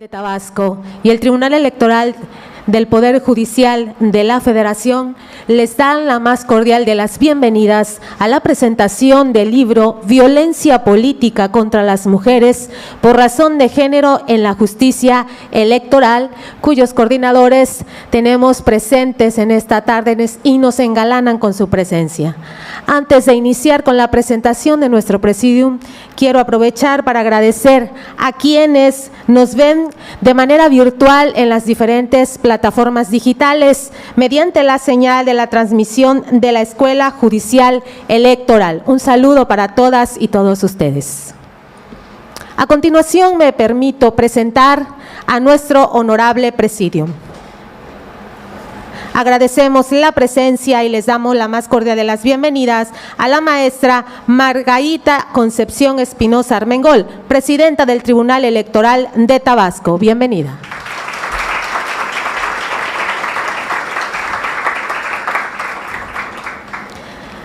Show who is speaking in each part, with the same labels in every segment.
Speaker 1: de Tabasco y el Tribunal Electoral del Poder Judicial de la Federación les dan la más cordial de las bienvenidas a la presentación del libro Violencia Política contra las Mujeres por razón de género en la justicia electoral, cuyos coordinadores tenemos presentes en esta tarde y nos engalanan con su presencia. Antes de iniciar con la presentación de nuestro presidium, quiero aprovechar para agradecer a quienes nos ven de manera virtual en las diferentes plataformas digitales mediante la señal de la transmisión de la Escuela Judicial Electoral. Un saludo para todas y todos ustedes. A continuación me permito presentar a nuestro honorable presidium. Agradecemos la presencia y les damos la más cordial de las bienvenidas a la maestra Margarita Concepción Espinosa Armengol, presidenta del Tribunal Electoral de Tabasco. Bienvenida.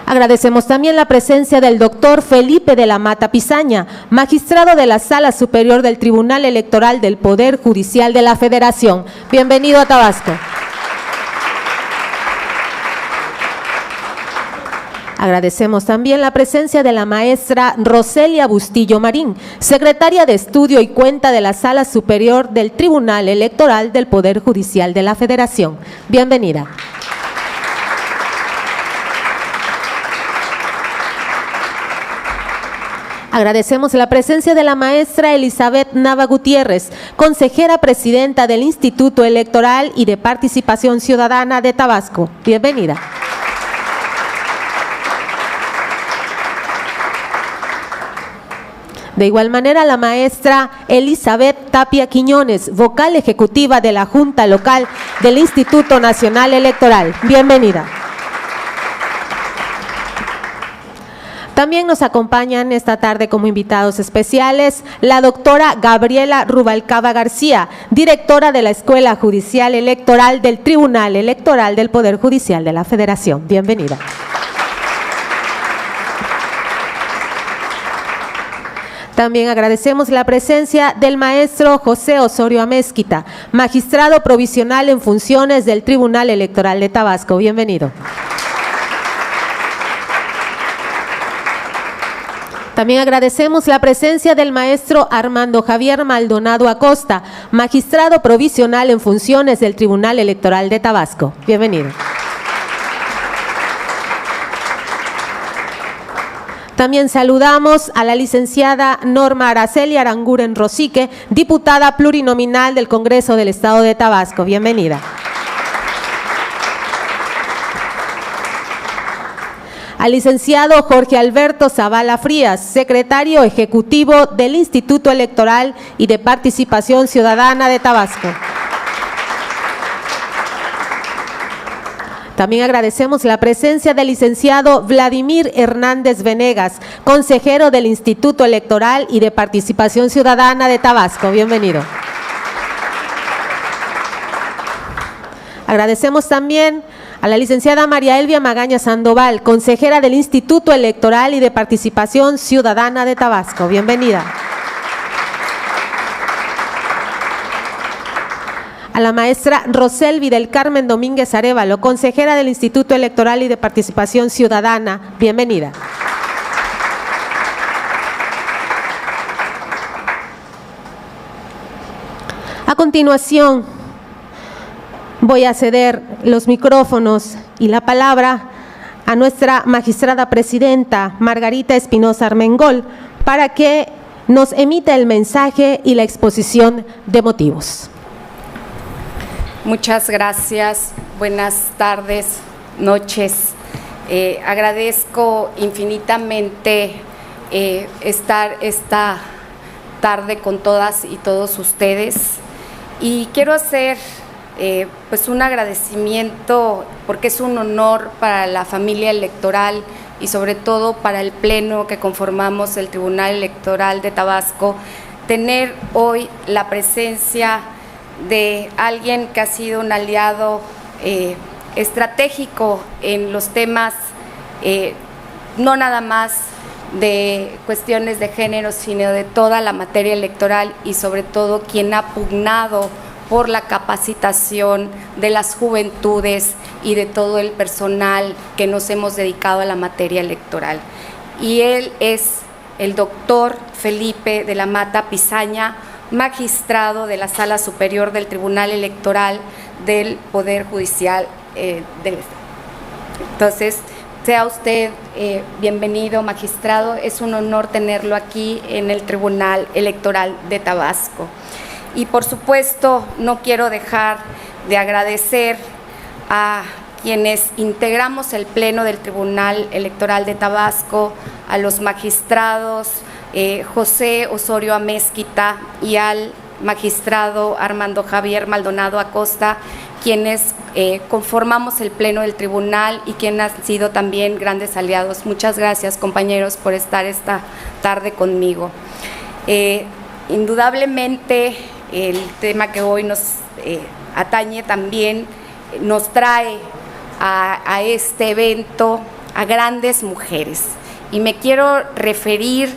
Speaker 1: Agradecemos también la presencia del doctor Felipe de la Mata Pizaña, magistrado de la Sala Superior del Tribunal Electoral del Poder Judicial de la Federación. Bienvenido a Tabasco. Agradecemos también la presencia de la maestra Roselia Bustillo Marín, secretaria de Estudio y Cuenta de la Sala Superior del Tribunal Electoral del Poder Judicial de la Federación. Bienvenida. Agradecemos la presencia de la maestra Elizabeth Nava Gutiérrez, consejera presidenta del Instituto Electoral y de Participación Ciudadana de Tabasco. Bienvenida. De igual manera, la maestra Elizabeth Tapia Quiñones, vocal ejecutiva de la Junta Local del Instituto Nacional Electoral. Bienvenida. También nos acompañan esta tarde como invitados especiales la doctora Gabriela Rubalcaba García, directora de la Escuela Judicial Electoral del Tribunal Electoral del Poder Judicial de la Federación. Bienvenida. También agradecemos la presencia del maestro José Osorio Amezquita, magistrado provisional en funciones del Tribunal Electoral de Tabasco. Bienvenido. También agradecemos la presencia del maestro Armando Javier Maldonado Acosta, magistrado provisional en funciones del Tribunal Electoral de Tabasco. Bienvenido. También saludamos a la licenciada Norma Araceli Aranguren Rosique, diputada plurinominal del Congreso del Estado de Tabasco. Bienvenida. Al licenciado Jorge Alberto Zavala Frías, secretario ejecutivo del Instituto Electoral y de Participación Ciudadana de Tabasco. También agradecemos la presencia del licenciado Vladimir Hernández Venegas, consejero del Instituto Electoral y de Participación Ciudadana de Tabasco. Bienvenido. Agradecemos también a la licenciada María Elvia Magaña Sandoval, consejera del Instituto Electoral y de Participación Ciudadana de Tabasco. Bienvenida. A la maestra Roselvi del Carmen Domínguez Arévalo, consejera del Instituto Electoral y de Participación Ciudadana. Bienvenida. A continuación, voy a ceder los micrófonos y la palabra a nuestra magistrada presidenta Margarita Espinosa Armengol para que nos emita el mensaje y la exposición de motivos.
Speaker 2: Muchas gracias, buenas tardes, noches. Agradezco infinitamente estar esta tarde con todas y todos ustedes y quiero hacer pues un agradecimiento porque es un honor para la familia electoral y sobre todo para el pleno que conformamos el Tribunal Electoral de Tabasco tener hoy la presencia de alguien que ha sido un aliado estratégico en los temas no nada más de cuestiones de género, sino de toda la materia electoral y sobre todo quien ha pugnado por la capacitación de las juventudes y de todo el personal que nos hemos dedicado a la materia electoral. Y él es el doctor Felipe de la Mata Pisaña, magistrado de la Sala Superior del Tribunal Electoral del Poder Judicial del Estado. Entonces, sea usted bienvenido, magistrado. Es un honor tenerlo aquí en el Tribunal Electoral de Tabasco. Y por supuesto, no quiero dejar de agradecer a quienes integramos el Pleno del Tribunal Electoral de Tabasco, a los magistrados José Osorio Amezquita y al magistrado Armando Javier Maldonado Acosta, quienes conformamos el Pleno del Tribunal y quienes han sido también grandes aliados. Muchas gracias, compañeros, por estar esta tarde conmigo. Indudablemente, el tema que hoy nos atañe también nos trae a este evento a grandes mujeres. Y me quiero referir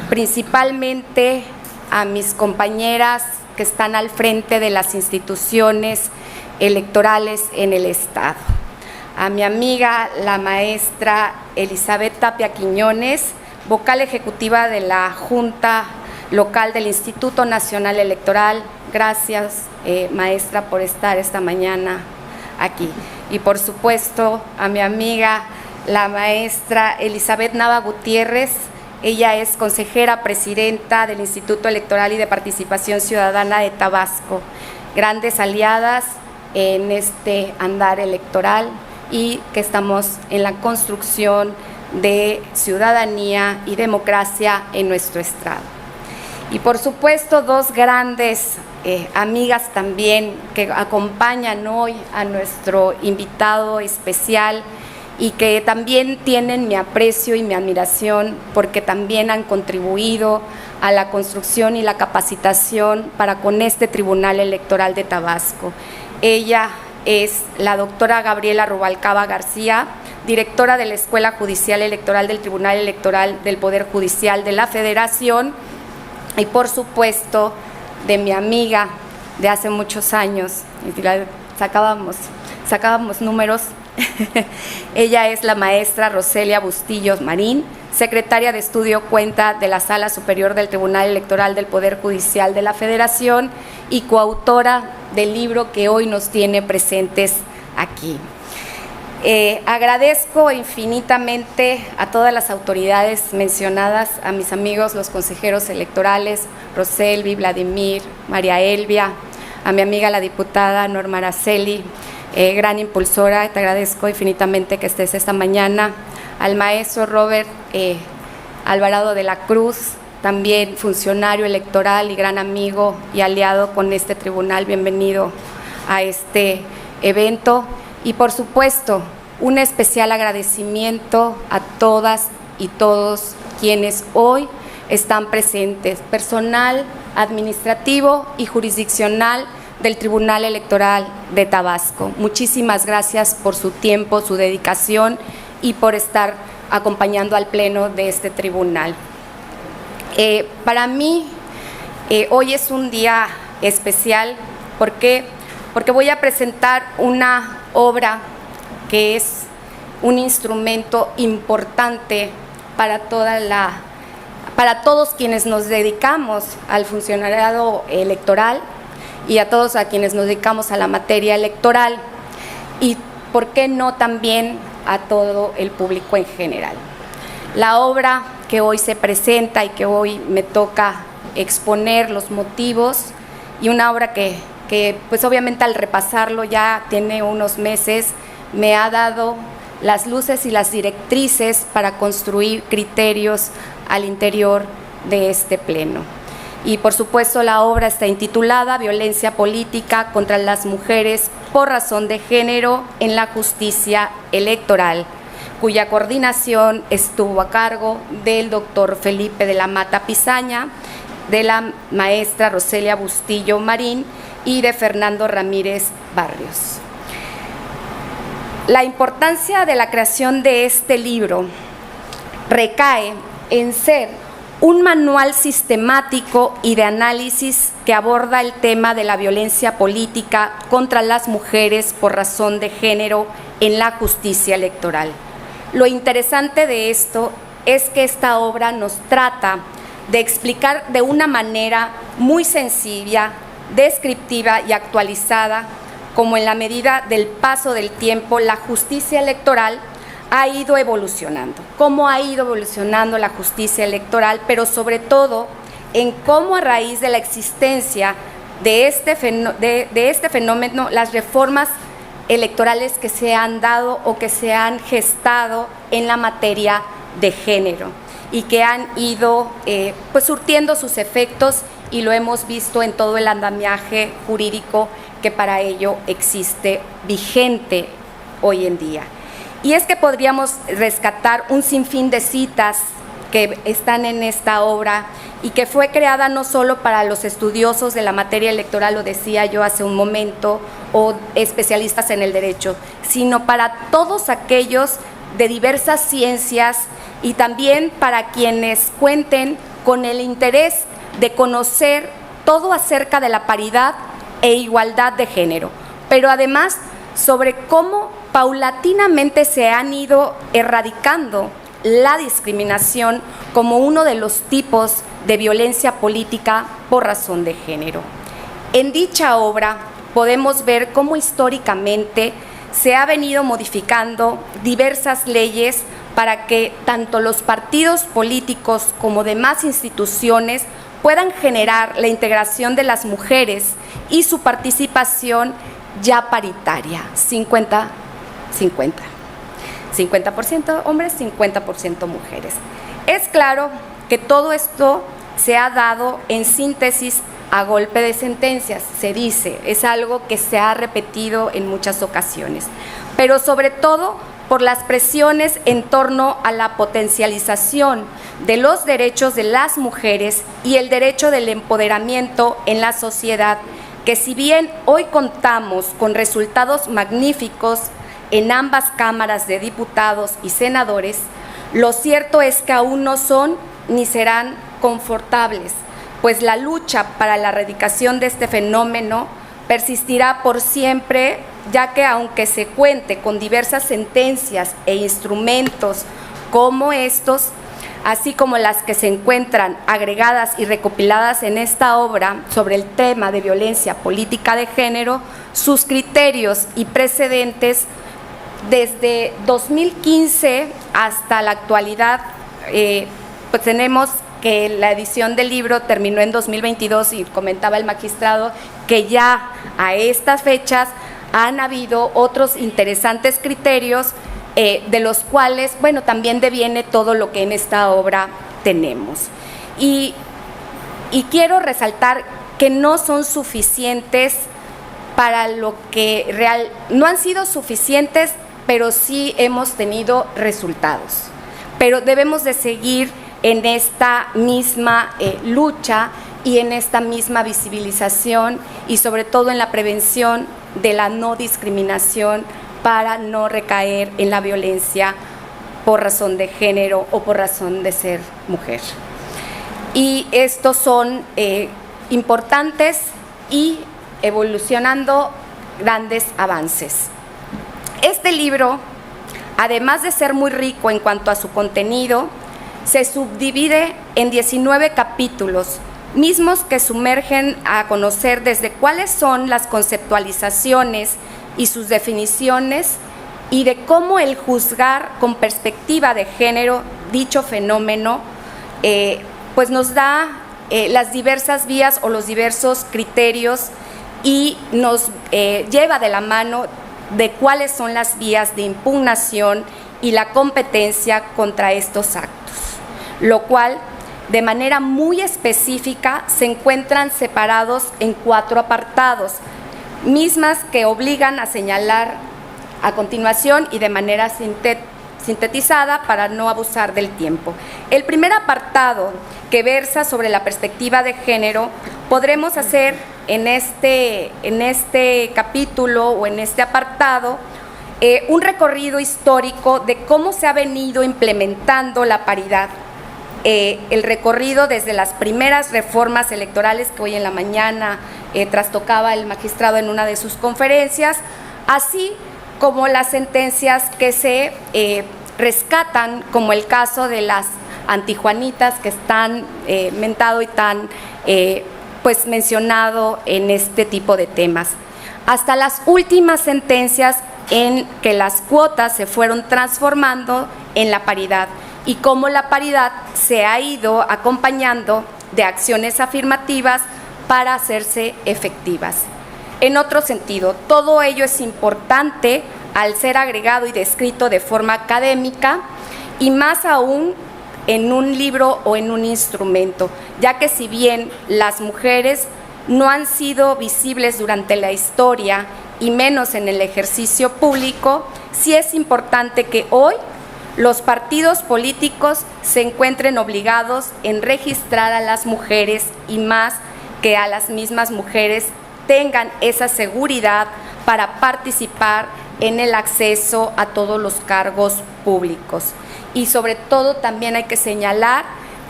Speaker 2: principalmente a mis compañeras que están al frente de las instituciones electorales en el Estado. A mi amiga, la maestra Elizabeth Tapia Quiñones, vocal ejecutiva de la Junta Local del Instituto Nacional Electoral. Gracias, maestra, por estar esta mañana aquí. Y por supuesto, a mi amiga, la maestra Elizabeth Nava Gutiérrez. Ella es consejera presidenta del Instituto Electoral y de Participación Ciudadana de Tabasco. Grandes aliadas en este andar electoral y que estamos en la construcción de ciudadanía y democracia en nuestro estado. Y por supuesto, dos grandes amigas también que acompañan hoy a nuestro invitado especial y que también tienen mi aprecio y mi admiración porque también han contribuido a la construcción y la capacitación para con este Tribunal Electoral de Tabasco. Ella es la doctora Gabriela Rubalcaba García, directora de la Escuela Judicial Electoral del Tribunal Electoral del Poder Judicial de la Federación, y por supuesto de mi amiga de hace muchos años, sacábamos números. Ella es la maestra Roselia Bustillos Marín, secretaria de Estudio Cuenta de la Sala Superior del Tribunal Electoral del Poder Judicial de la Federación y coautora del libro que hoy nos tiene presentes aquí. Agradezco infinitamente a todas las autoridades mencionadas, a mis amigos los consejeros electorales, Roselvi, Vladimir, María Elvia, a mi amiga la diputada Norma Araceli, gran impulsora. Te agradezco infinitamente que estés esta mañana, al maestro Robert Alvarado de la Cruz, también funcionario electoral y gran amigo y aliado con este tribunal. Bienvenido a este evento. Y por supuesto, un especial agradecimiento a todas y todos quienes hoy están presentes, personal administrativo y jurisdiccional del Tribunal Electoral de Tabasco. Muchísimas gracias por su tiempo, su dedicación y por estar acompañando al Pleno de este tribunal. Para mí, hoy es un día especial. ¿Por qué? Porque voy a presentar una obra que es un instrumento importante para todos quienes nos dedicamos al funcionariado electoral y a todos a quienes nos dedicamos a la materia electoral y, ¿por qué no, también a todo el público en general? La obra que hoy se presenta y que hoy me toca exponer los motivos, y una obra que pues obviamente al repasarlo ya tiene unos meses, me ha dado las luces y las directrices para construir criterios al interior de este pleno. Y por supuesto la obra está intitulada Violencia política contra las mujeres por razón de género en la justicia electoral, cuya coordinación estuvo a cargo del doctor Felipe de la Mata Pisaña, de la maestra Roselia Bustillo Marín y de Fernando Ramírez Barrios. La importancia de la creación de este libro recae en ser un manual sistemático y de análisis que aborda el tema de la violencia política contra las mujeres por razón de género en la justicia electoral. Lo interesante de esto es que esta obra nos trata de explicar de una manera muy sencilla, descriptiva y actualizada, como en la medida del paso del tiempo la justicia electoral ha ido evolucionando, cómo ha ido evolucionando la justicia electoral, pero sobre todo en cómo a raíz de la existencia de este fenómeno, las reformas electorales que se han dado o que se han gestado en la materia de género y que han ido pues surtiendo sus efectos, y lo hemos visto en todo el andamiaje jurídico que para ello existe vigente hoy en día. Y es que podríamos rescatar un sinfín de citas que están en esta obra y que fue creada no solo para los estudiosos de la materia electoral, lo decía yo hace un momento, o especialistas en el derecho, sino para todos aquellos de diversas ciencias y también para quienes cuenten con el interés de conocer todo acerca de la paridad e igualdad de género, pero además sobre cómo paulatinamente se han ido erradicando la discriminación como uno de los tipos de violencia política por razón de género. En dicha obra podemos ver cómo históricamente se ha venido modificando diversas leyes para que tanto los partidos políticos como demás instituciones puedan generar la integración de las mujeres y su participación ya paritaria, 50%. 50% hombres, 50% mujeres. Es claro que todo esto se ha dado en síntesis a golpe de sentencias, se dice, es algo que se ha repetido en muchas ocasiones, pero sobre todo por las presiones en torno a la potencialización de los derechos de las mujeres y el derecho del empoderamiento en la sociedad, que si bien hoy contamos con resultados magníficos en ambas cámaras de diputados y senadores, lo cierto es que aún no son ni serán confortables, pues la lucha para la erradicación de este fenómeno persistirá por siempre, ya que aunque se cuente con diversas sentencias e instrumentos como estos, así como las que se encuentran agregadas y recopiladas en esta obra sobre el tema de violencia política de género, sus criterios y precedentes desde 2015 hasta la actualidad, pues tenemos que la edición del libro terminó en 2022 y comentaba el magistrado que ya a estas fechas han habido otros interesantes criterios de los cuales, bueno, también deviene todo lo que en esta obra tenemos. Y quiero resaltar que no son suficientes para lo que no han sido suficientes, pero sí hemos tenido resultados. Pero debemos de seguir en esta misma lucha y en esta misma visibilización y sobre todo en la prevención de la no discriminación para no recaer en la violencia por razón de género o por razón de ser mujer. Y estos son importantes y evolucionando grandes avances. Este libro, además de ser muy rico en cuanto a su contenido, se subdivide en 19 capítulos, mismos que sumergen a conocer desde cuáles son las conceptualizaciones y sus definiciones y de cómo el juzgar con perspectiva de género dicho fenómeno, pues nos da las diversas vías o los diversos criterios y nos lleva de la mano de cuáles son las vías de impugnación y la competencia contra estos actos, lo cual de manera muy específica se encuentran separados en 4 apartados, mismas que obligan a señalar a continuación y de manera sintetizada para no abusar del tiempo. El primer apartado, que versa sobre la perspectiva de género, podremos hacer en este capítulo o en este apartado un recorrido histórico de cómo se ha venido implementando la paridad el recorrido desde las primeras reformas electorales que hoy en la mañana trastocaba el magistrado en una de sus conferencias, así como las sentencias que se rescatan, como el caso de las antijuanitas que están mentado y tan pues mencionado en este tipo de temas, hasta las últimas sentencias en que las cuotas se fueron transformando en la paridad y cómo la paridad se ha ido acompañando de acciones afirmativas para hacerse efectivas. En otro sentido, todo ello es importante al ser agregado y descrito de forma académica y más aún en un libro o en un instrumento, ya que si bien las mujeres no han sido visibles durante la historia y menos en el ejercicio público, sí es importante que hoy los partidos políticos se encuentren obligados en registrar a las mujeres y más que a las mismas mujeres tengan esa seguridad para participar en el acceso a todos los cargos públicos. Y sobre todo también hay que señalar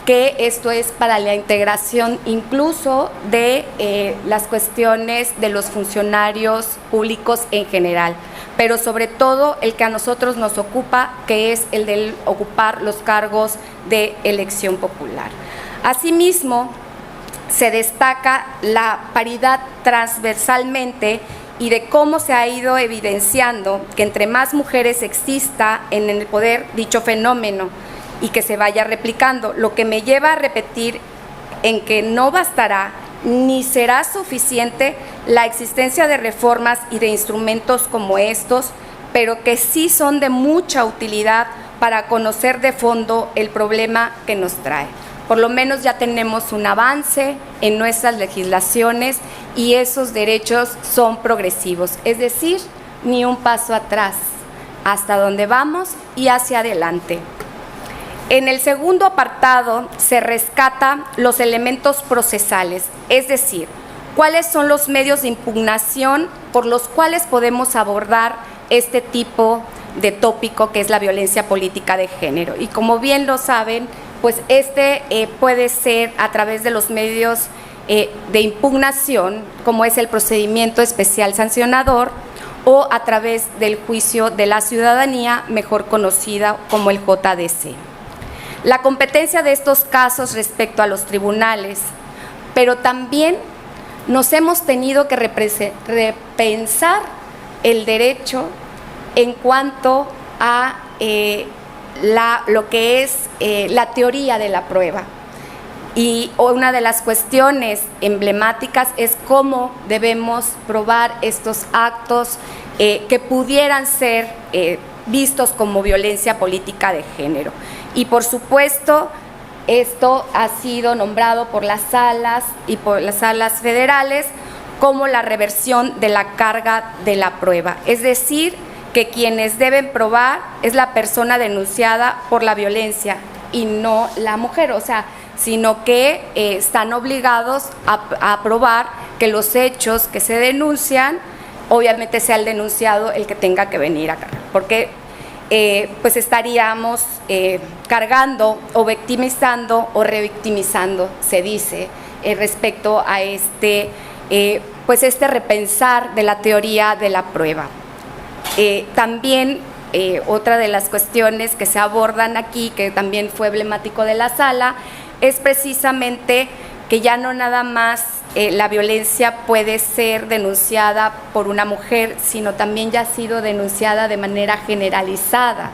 Speaker 2: que esto es para la integración incluso de las cuestiones de los funcionarios públicos en general, pero sobre todo el que a nosotros nos ocupa, que es el de ocupar los cargos de elección popular. Asimismo, se destaca la paridad transversalmente y de cómo se ha ido evidenciando que entre más mujeres exista en el poder dicho fenómeno y que se vaya replicando, lo que me lleva a repetir en que no bastará ni será suficiente la existencia de reformas y de instrumentos como estos, pero que sí son de mucha utilidad para conocer de fondo el problema que nos trae. Por lo menos ya tenemos un avance en nuestras legislaciones y esos derechos son progresivos, es decir, ni un paso atrás, hasta donde vamos y hacia adelante. En el segundo apartado se rescata los elementos procesales, es decir, cuáles son los medios de impugnación por los cuales podemos abordar este tipo de tópico que es la violencia política de género. Y como bien lo saben, pues puede ser a través de los medios de impugnación, como es el procedimiento especial sancionador, o a través del juicio de la ciudadanía, mejor conocida como el JDC. La competencia de estos casos respecto a los tribunales, pero también nos hemos tenido que repensar el derecho en cuanto a lo que es la teoría de la prueba. Y una de las cuestiones emblemáticas es cómo debemos probar estos actos que pudieran ser vistos como violencia política de género. Y por supuesto, esto ha sido nombrado por las salas y por las salas federales como la reversión de la carga de la prueba. Es decir, que quienes deben probar es la persona denunciada por la violencia y no la mujer, o sea, sino que están obligados a probar que los hechos que se denuncian, obviamente sea el denunciado el que tenga que venir a cargar, porque pues estaríamos cargando o victimizando o revictimizando, se dice, respecto a pues este repensar de la teoría de la prueba. También otra de las cuestiones que se abordan aquí, que también fue emblemático de la sala, es precisamente que ya no nada más la violencia puede ser denunciada por una mujer, sino también ya ha sido denunciada de manera generalizada.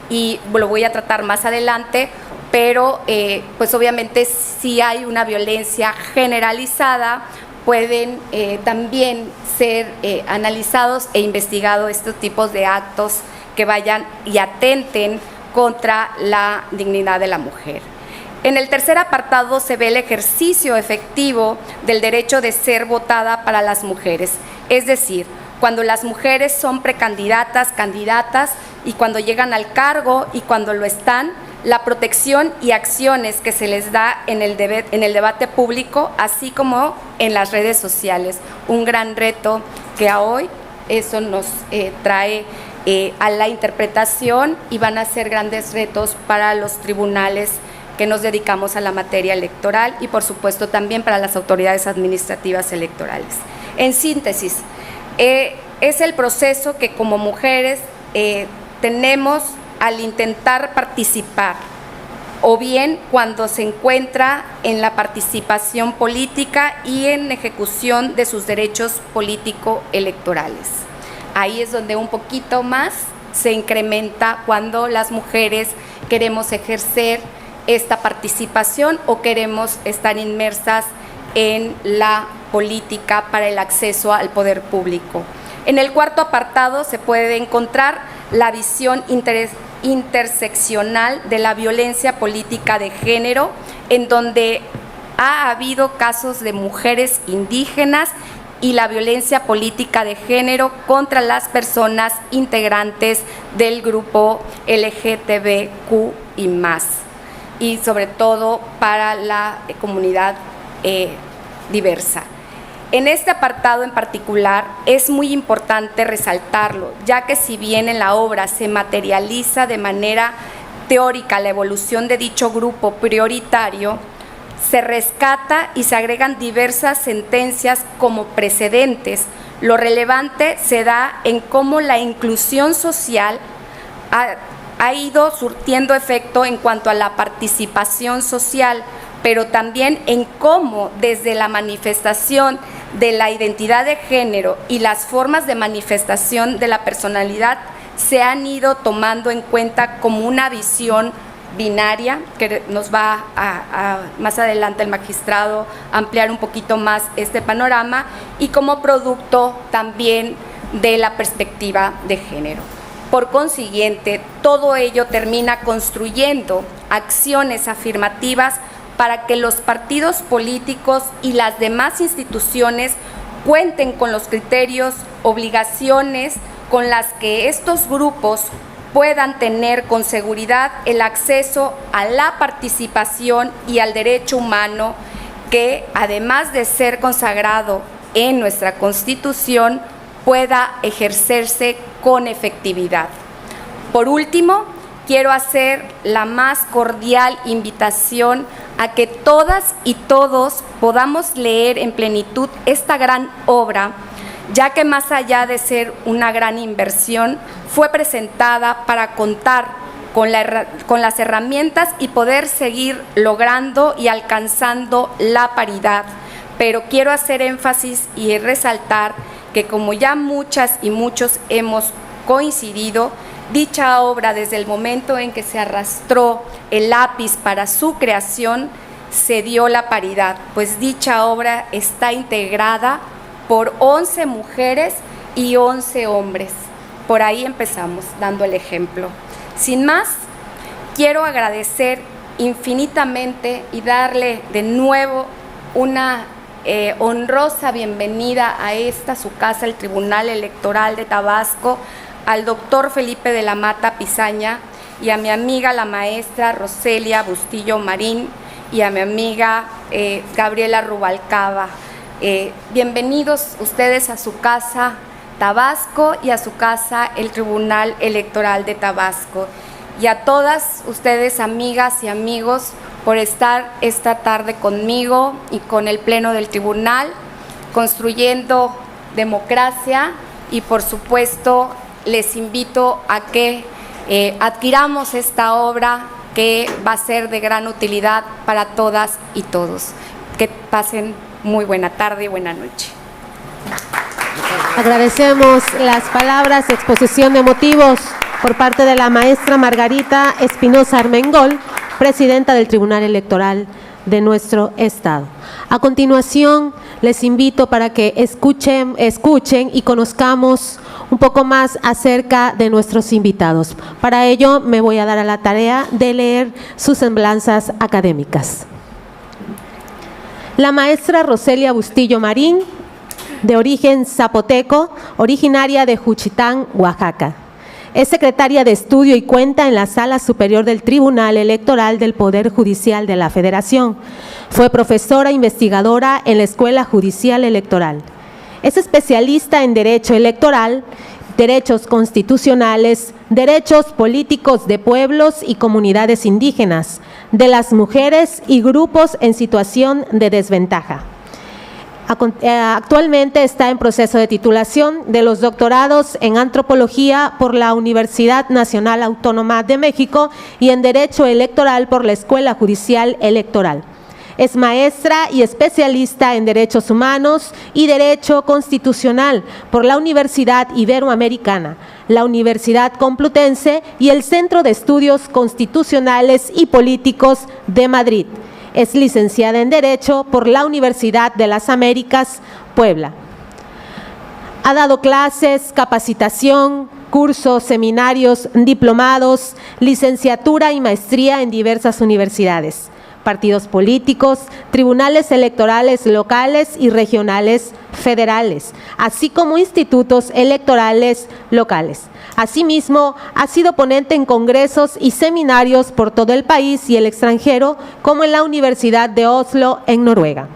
Speaker 2: Y lo voy a tratar más adelante, pero pues obviamente si hay una violencia generalizada, pueden también ser analizados e investigados estos tipos de actos que vayan y atenten contra la dignidad de la mujer. En el tercer apartado se ve el ejercicio efectivo del derecho de ser votada para las mujeres, es decir, cuando las mujeres son precandidatas, candidatas y cuando llegan al cargo y cuando lo están, la protección y acciones que se les da en el debate público, así como en las redes sociales. Un gran reto que a hoy eso nos trae a la interpretación y van a ser grandes retos para los tribunales que nos dedicamos a la materia electoral y por supuesto también para las autoridades administrativas electorales. En síntesis, es el proceso que como mujeres tenemos al intentar participar, o bien cuando se encuentra en la participación política y en ejecución de sus derechos político-electorales. Ahí es donde un poquito más se incrementa cuando las mujeres queremos ejercer esta participación o queremos estar inmersas en la política para el acceso al poder público. En el cuarto apartado se puede encontrar la visión interseccional de la violencia política de género, en donde ha habido casos de mujeres indígenas y la violencia política de género contra las personas integrantes del grupo LGTBQ y más, y sobre todo para la comunidad diversa. En este apartado en particular es muy importante resaltarlo, ya que si bien en la obra se materializa de manera teórica la evolución de dicho grupo prioritario, se rescata y se agregan diversas sentencias como precedentes. Lo relevante se da en cómo la inclusión social ha ido surtiendo efecto en cuanto a la participación social, pero también en cómo desde la manifestación de la identidad de género y las formas de manifestación de la personalidad se han ido tomando en cuenta como una visión binaria, que nos va más adelante el magistrado a ampliar un poquito más este panorama, y como producto también de la perspectiva de género. Por consiguiente, todo ello termina construyendo acciones afirmativas para que los partidos políticos y las demás instituciones cuenten con los criterios, obligaciones con las que estos grupos puedan tener con seguridad el acceso a la participación y al derecho humano que, además de ser consagrado en nuestra Constitución, pueda ejercerse con efectividad. Por último, quiero hacer la más cordial invitación a que todas y todos podamos leer en plenitud esta gran obra, ya que más allá de ser una gran inversión, fue presentada para contar con las herramientas y poder seguir logrando y alcanzando la paridad. Pero quiero hacer énfasis y resaltar que, como ya muchas y muchos hemos coincidido, dicha obra, desde el momento en que se arrastró el lápiz para su creación, se dio la paridad, pues dicha obra está integrada por 11 mujeres y 11 hombres. Por ahí empezamos, dando el ejemplo. Sin más, quiero agradecer infinitamente y darle de nuevo una honrosa bienvenida a esta su casa, el Tribunal Electoral de Tabasco, al doctor Felipe de la Mata Pizaña y a mi amiga la maestra Roselia Bustillo Marín y a mi amiga Gabriela Rubalcaba. Bienvenidos ustedes a su casa Tabasco y a su casa el Tribunal Electoral de Tabasco. Y a todas ustedes, amigas y amigos, por estar esta tarde conmigo y con el Pleno del Tribunal, construyendo democracia, y por supuesto les invito a que adquiramos esta obra que va a ser de gran utilidad para todas y todos. Que pasen muy buena tarde y buena noche.
Speaker 1: Agradecemos las palabras, exposición de motivos por parte de la maestra Margarita Espinosa Armengol, presidenta del Tribunal Electoral de nuestro Estado. A continuación, les invito para que escuchen y conozcamos un poco más acerca de nuestros invitados. Para ello, me voy a dar a la tarea de leer sus semblanzas académicas. La maestra Roselia Bustillo Marín, de origen zapoteco, originaria de Juchitán, Oaxaca. Es secretaria de estudio y cuenta en la Sala Superior del Tribunal Electoral del Poder Judicial de la Federación. Fue profesora investigadora en la Escuela Judicial Electoral. Es especialista en Derecho Electoral, Derechos Constitucionales, Derechos Políticos de Pueblos y Comunidades Indígenas, de las mujeres y grupos en situación de desventaja. Actualmente está en proceso de titulación de los doctorados en Antropología por la Universidad Nacional Autónoma de México y en Derecho Electoral por la Escuela Judicial Electoral. Es maestra y especialista en Derechos Humanos y Derecho Constitucional por la Universidad Iberoamericana, la Universidad Complutense y el Centro de Estudios Constitucionales y Políticos de Madrid. Es licenciada en Derecho por la Universidad de las Américas, Puebla. Ha dado clases, capacitación, cursos, seminarios, diplomados, licenciatura y maestría en diversas universidades, partidos políticos, tribunales electorales locales y regionales federales, así como institutos electorales locales. Asimismo, ha sido ponente en congresos y seminarios por todo el país y el extranjero, como en la Universidad de Oslo, en Noruega.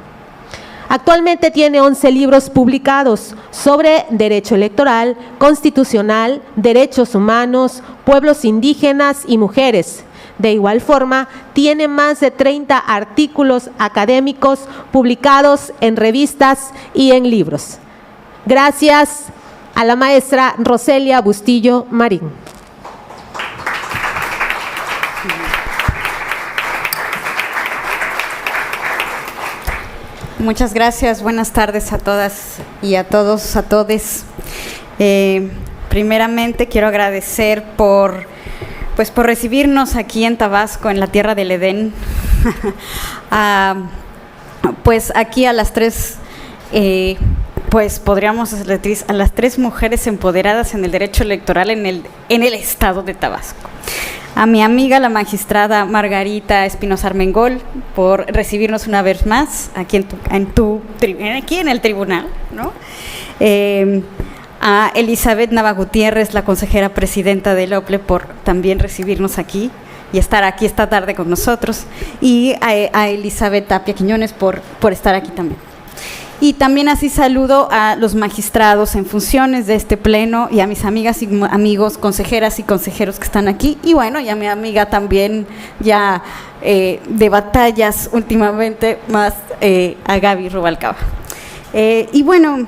Speaker 1: Actualmente tiene 11 libros publicados sobre derecho electoral, constitucional, derechos humanos, pueblos indígenas y mujeres. De igual forma, tiene más de 30 artículos académicos publicados en revistas y en libros. Gracias a la maestra Roselia Bustillo Marín.
Speaker 3: Muchas gracias, buenas tardes a todas y a todos, a todes. Primeramente quiero agradecer por recibirnos aquí en Tabasco, en la tierra del Edén. Pues aquí a las tres, podríamos decir, a las tres mujeres empoderadas en el derecho electoral en el estado de Tabasco. A mi amiga, la magistrada Margarita Espinosa Armengol, por recibirnos una vez más aquí aquí en el tribunal, ¿no? A Elizabeth Nava Gutiérrez, la consejera presidenta del OPLE, por también recibirnos aquí y estar aquí esta tarde con nosotros, y a Elizabeth Tapia Quiñones por estar aquí también. Y también así saludo a los magistrados en funciones de este pleno y a mis amigas y amigos, consejeras y consejeros que están aquí, y bueno, y a mi amiga también ya de batallas últimamente, más a Gaby Rubalcaba. Y bueno,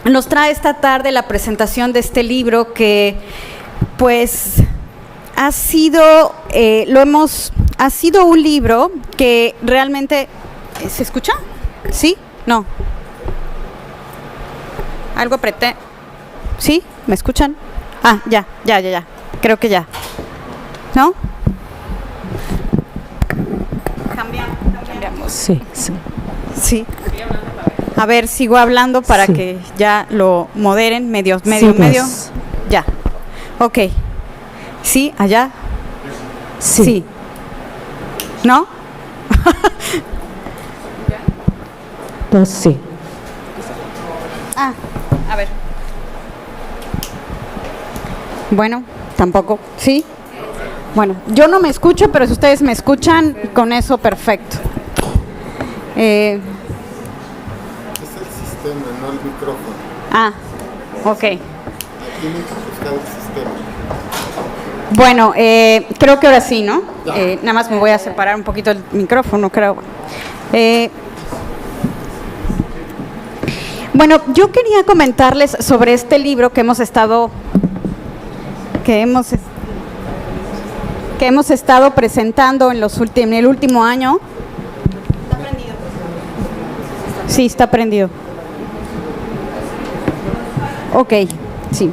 Speaker 3: nos trae esta tarde la presentación de este libro que pues ha sido un libro que realmente ¿se escucha? ¿Sí? No. Algo apreté. ¿Sí? ¿Me escuchan? Ah, ya. Creo que ya. ¿No? Cambiamos.
Speaker 1: Sí.
Speaker 3: Sí. A ver, sigo hablando para que ya lo moderen, medio. Ya. Ok. ¿Sí? ¿Allá? Sí. ¿No?
Speaker 1: Entonces, sí.
Speaker 3: A ver. Bueno, tampoco. ¿Sí? Bueno, yo no me escucho, pero si ustedes me escuchan, con eso perfecto.
Speaker 4: Es el sistema, no el micrófono.
Speaker 3: Ok.
Speaker 4: Tienes que buscar el sistema.
Speaker 3: Bueno, creo que ahora sí, ¿no? Nada más me voy a separar un poquito el micrófono, creo. Bueno, yo quería comentarles sobre este libro que hemos estado presentando en el último año. ¿Está prendido? Sí, está prendido. Ok, sí.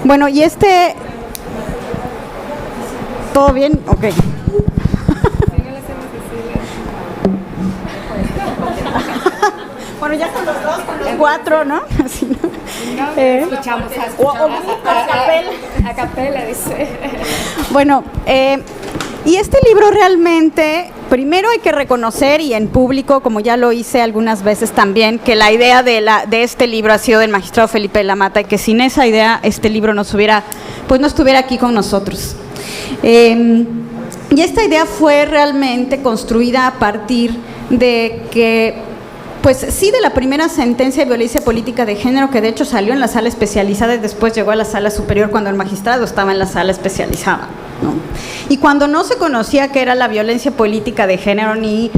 Speaker 3: Bueno, y ¿todo bien? Ok. Bueno, ya con los dos, con los cuatro, ¿no? Así, ¿no?
Speaker 2: Escuchamos a capela, dice.
Speaker 3: Bueno, y este libro realmente, primero hay que reconocer, y en público, como ya lo hice algunas veces también, que la idea de este libro ha sido del magistrado Felipe de la Mata, y que sin esa idea este libro no estuviera aquí con nosotros. Y esta idea fue realmente construida a partir de que, pues sí, de la primera sentencia de violencia política de género, que de hecho salió en la sala especializada y después llegó a la sala superior cuando el magistrado estaba en la sala especializada, ¿no? Y cuando no se conocía qué era la violencia política de género, ni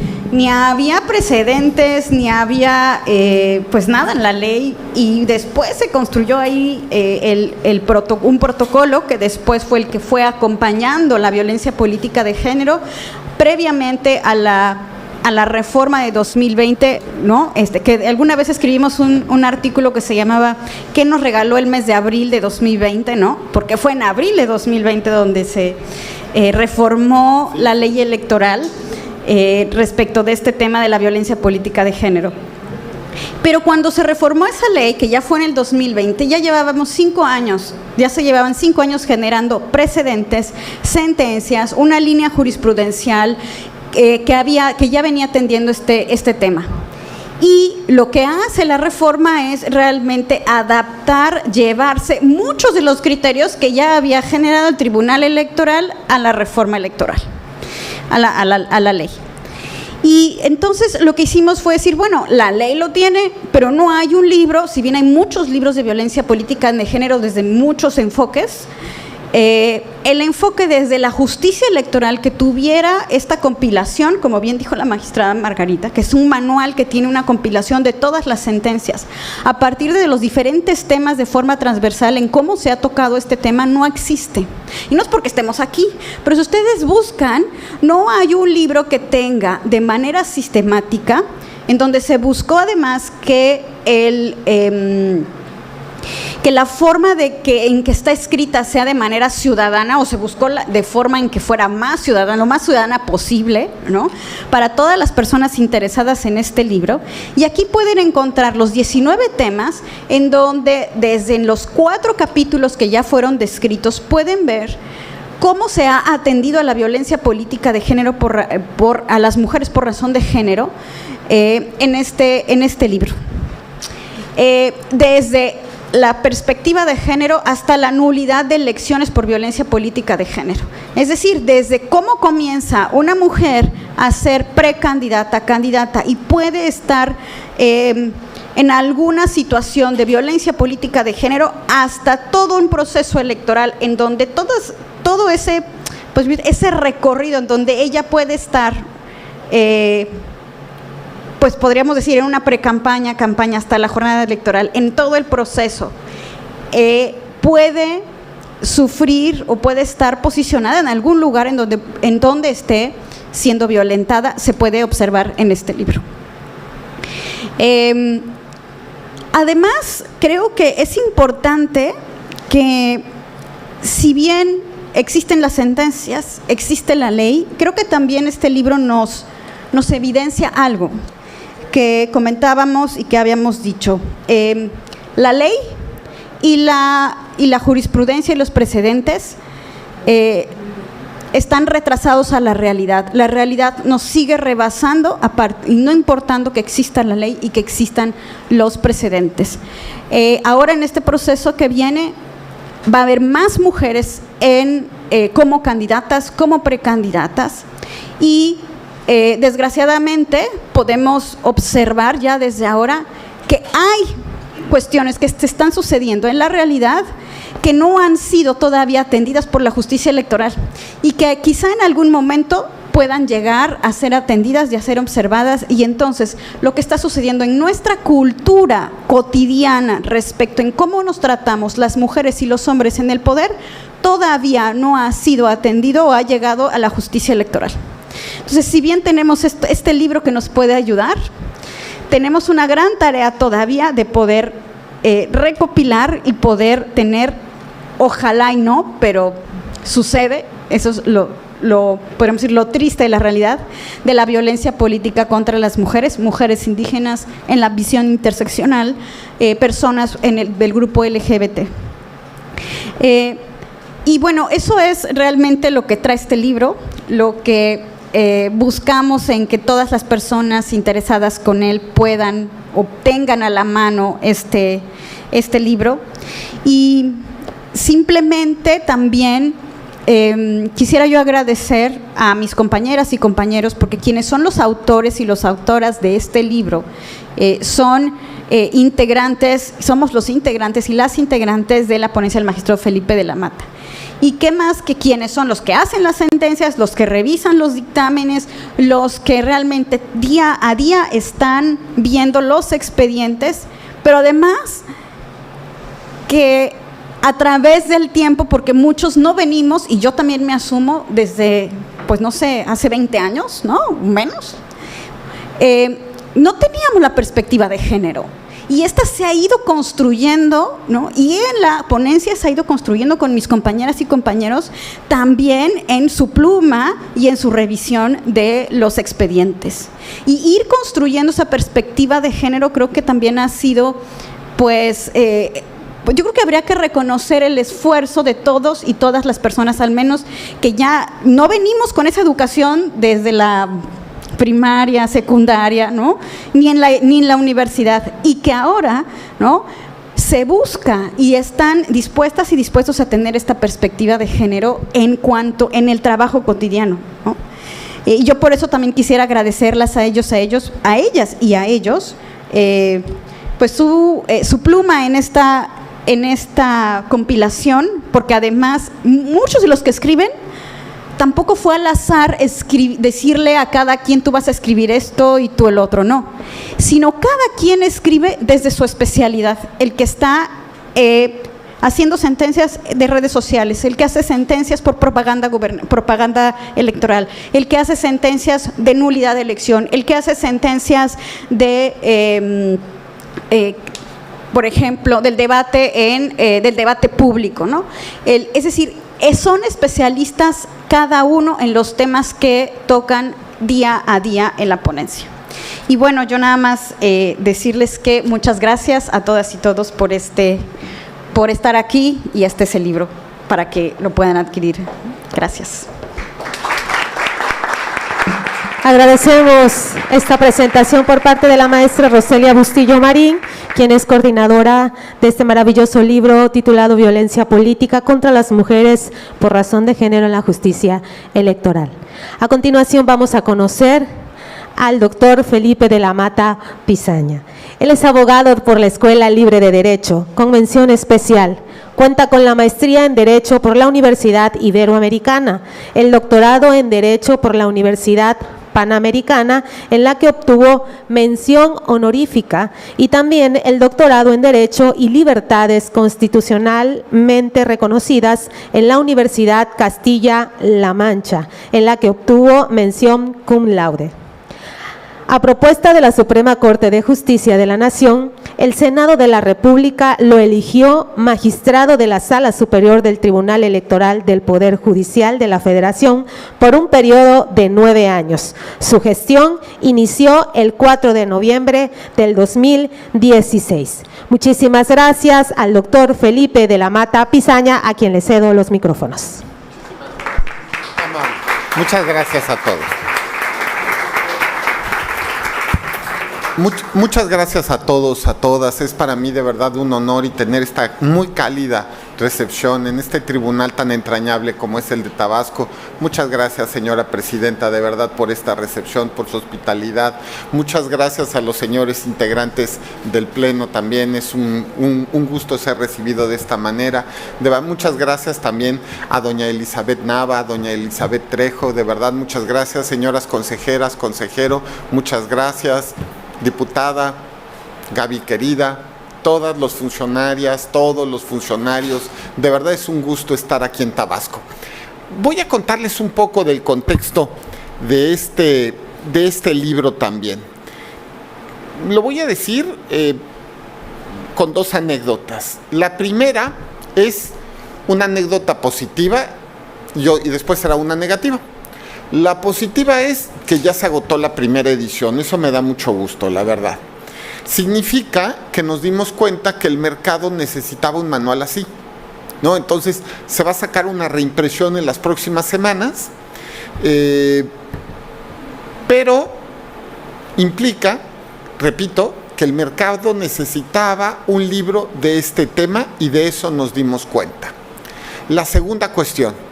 Speaker 3: había precedentes, ni había pues nada en la ley, y después se construyó ahí un protocolo que después fue el que fue acompañando la violencia política de género previamente a la reforma de 2020, ¿no? Que alguna vez escribimos un artículo que se llamaba ¿Qué nos regaló el mes de abril de 2020? ¿No? Porque fue en abril de 2020 donde se reformó la ley electoral respecto de este tema de la violencia política de género. Pero cuando se reformó esa ley, que ya fue en el 2020, ya llevábamos 5 años, ya se llevaban 5 años generando precedentes, sentencias, una línea jurisprudencial que ya venía atendiendo este tema. Y lo que hace la reforma es realmente adaptar, llevarse muchos de los criterios que ya había generado el Tribunal Electoral a la reforma electoral, a la ley. Y entonces lo que hicimos fue decir, bueno, la ley lo tiene, pero no hay un libro, si bien hay muchos libros de violencia política de género desde muchos enfoques, el enfoque desde la justicia electoral que tuviera esta compilación, como bien dijo la magistrada Margarita, que es un manual que tiene una compilación de todas las sentencias a partir de los diferentes temas de forma transversal en cómo se ha tocado este tema, no existe. Y no es porque estemos aquí, pero si ustedes buscan, no hay un libro que tenga de manera sistemática, en donde se buscó además que que la forma en que está escrita sea de manera ciudadana, o se buscó de forma en que fuera más ciudadana, lo más ciudadana posible, ¿no? Para todas las personas interesadas en este libro. Y aquí pueden encontrar los 19 temas en donde desde los 4 capítulos que ya fueron descritos pueden ver cómo se ha atendido a la violencia política de género a las mujeres por razón de género en este libro. Desde la perspectiva de género hasta la nulidad de elecciones por violencia política de género. Es decir, desde cómo comienza una mujer a ser precandidata, candidata, y puede estar en alguna situación de violencia política de género, hasta todo un proceso electoral en donde todo ese recorrido en donde ella puede estar pues podríamos decir en una precampaña, campaña, hasta la jornada electoral, en todo el proceso, puede sufrir o puede estar posicionada en algún lugar en donde esté siendo violentada, se puede observar en este libro. Además, creo que es importante que, si bien existen las sentencias, existe la ley, creo que también este libro nos evidencia algo que comentábamos y que habíamos dicho. La ley y la jurisprudencia y los precedentes están retrasados a la realidad. La realidad nos sigue rebasando, y no importando que exista la ley y que existan los precedentes. Ahora, en este proceso que viene, va a haber más mujeres como candidatas, como precandidatas, y desgraciadamente podemos observar ya desde ahora que hay cuestiones que se están sucediendo en la realidad que no han sido todavía atendidas por la justicia electoral y que quizá en algún momento puedan llegar a ser atendidas y a ser observadas. Y entonces lo que está sucediendo en nuestra cultura cotidiana respecto en cómo nos tratamos las mujeres y los hombres en el poder todavía no ha sido atendido o ha llegado a la justicia electoral. Entonces, si bien tenemos este libro que nos puede ayudar, tenemos una gran tarea todavía de poder recopilar y poder tener, ojalá y no, pero sucede, eso es podríamos decir, lo triste de la realidad de la violencia política contra las mujeres indígenas en la visión interseccional, personas del grupo LGBT. Y bueno, eso es realmente lo que trae este libro, lo que buscamos en que todas las personas interesadas con él puedan o tengan a la mano este libro. Y simplemente también quisiera yo agradecer a mis compañeras y compañeros, porque quienes son los autores y las autoras de este libro son somos los integrantes y las integrantes de la ponencia del magistrado Felipe de la Mata. ¿Y qué más que quiénes son los que hacen las sentencias, los que revisan los dictámenes, los que realmente día a día están viendo los expedientes, pero además que a través del tiempo, porque muchos no venimos, y yo también me asumo desde, pues no sé, hace 20 años, ¿no? Menos, no teníamos la perspectiva de género. Y esta se ha ido construyendo, ¿no? Y en la ponencia se ha ido construyendo con mis compañeras y compañeros también en su pluma y en su revisión de los expedientes. Y ir construyendo esa perspectiva de género creo que también ha sido, pues yo creo que habría que reconocer el esfuerzo de todos y todas las personas, al menos que ya no venimos con esa educación desde la primaria, secundaria, ¿no? Ni en la universidad, y que ahora, ¿no?, se busca y están dispuestas y dispuestos a tener esta perspectiva de género en el trabajo cotidiano, ¿no? Y yo por eso también quisiera agradecerlas a ellos, a ellas y a ellos, pues su pluma en esta compilación, porque además muchos de los que escriben tampoco fue al azar decirle a cada quien tú vas a escribir esto y tú el otro, no, sino cada quien escribe desde su especialidad. El que está haciendo sentencias de redes sociales, el que hace sentencias por propaganda electoral, el que hace sentencias de nulidad de elección, el que hace sentencias de por ejemplo, del debate público, ¿no? Es decir, son especialistas cada uno en los temas que tocan día a día en la ponencia. Y bueno, yo nada más decirles que muchas gracias a todas y todos por estar aquí, y este es el libro para que lo puedan adquirir. Gracias.
Speaker 1: Agradecemos esta presentación por parte de la maestra Roselia Bustillo Marín, quien es coordinadora de este maravilloso libro titulado Violencia Política contra las Mujeres por Razón de Género en la Justicia Electoral. A continuación vamos a conocer al doctor Felipe de la Mata Pisaña. Él es abogado por la Escuela Libre de Derecho, con mención especial. Cuenta con la maestría en Derecho por la Universidad Iberoamericana, el doctorado en Derecho por la Universidad Panamericana, en la que obtuvo mención honorífica, y también el doctorado en Derecho y Libertades constitucionalmente reconocidas en la Universidad Castilla-La Mancha, en la que obtuvo mención cum laude. A propuesta de la Suprema Corte de Justicia de la Nación, el Senado de la República lo eligió magistrado de la Sala Superior del Tribunal Electoral del Poder Judicial de la Federación por un periodo de 9 años. Su gestión inició el 4 de noviembre del 2016. Muchísimas gracias al doctor Felipe de la Mata Pisaña, a quien le cedo los micrófonos.
Speaker 4: Muchas gracias a todos. Muchas gracias a todos, a todas. Es para mí de verdad un honor y tener esta muy cálida recepción en este tribunal tan entrañable como es el de Tabasco. Muchas gracias, señora presidenta, de verdad, por esta recepción, por su hospitalidad. Muchas gracias a los señores integrantes del Pleno también. Es un gusto ser recibido de esta manera. De verdad, muchas gracias también a doña Elizabeth Nava, a doña Elizabeth Trejo. De verdad, muchas gracias, señoras consejeras, consejero. Muchas gracias. Diputada Gaby querida, todas las funcionarias, todos los funcionarios, de verdad es un gusto estar aquí en Tabasco. Voy a contarles un poco del contexto de este libro también. Lo voy a decir con 2 anécdotas. La primera es una anécdota positiva y después será una negativa. La positiva es que ya se agotó la primera edición, eso me da mucho gusto, la verdad. Significa que nos dimos cuenta que el mercado necesitaba un manual así, ¿no? Entonces se va a sacar una reimpresión en las próximas semanas, pero implica, repito, que el mercado necesitaba un libro de este tema y de eso nos dimos cuenta. La segunda cuestión.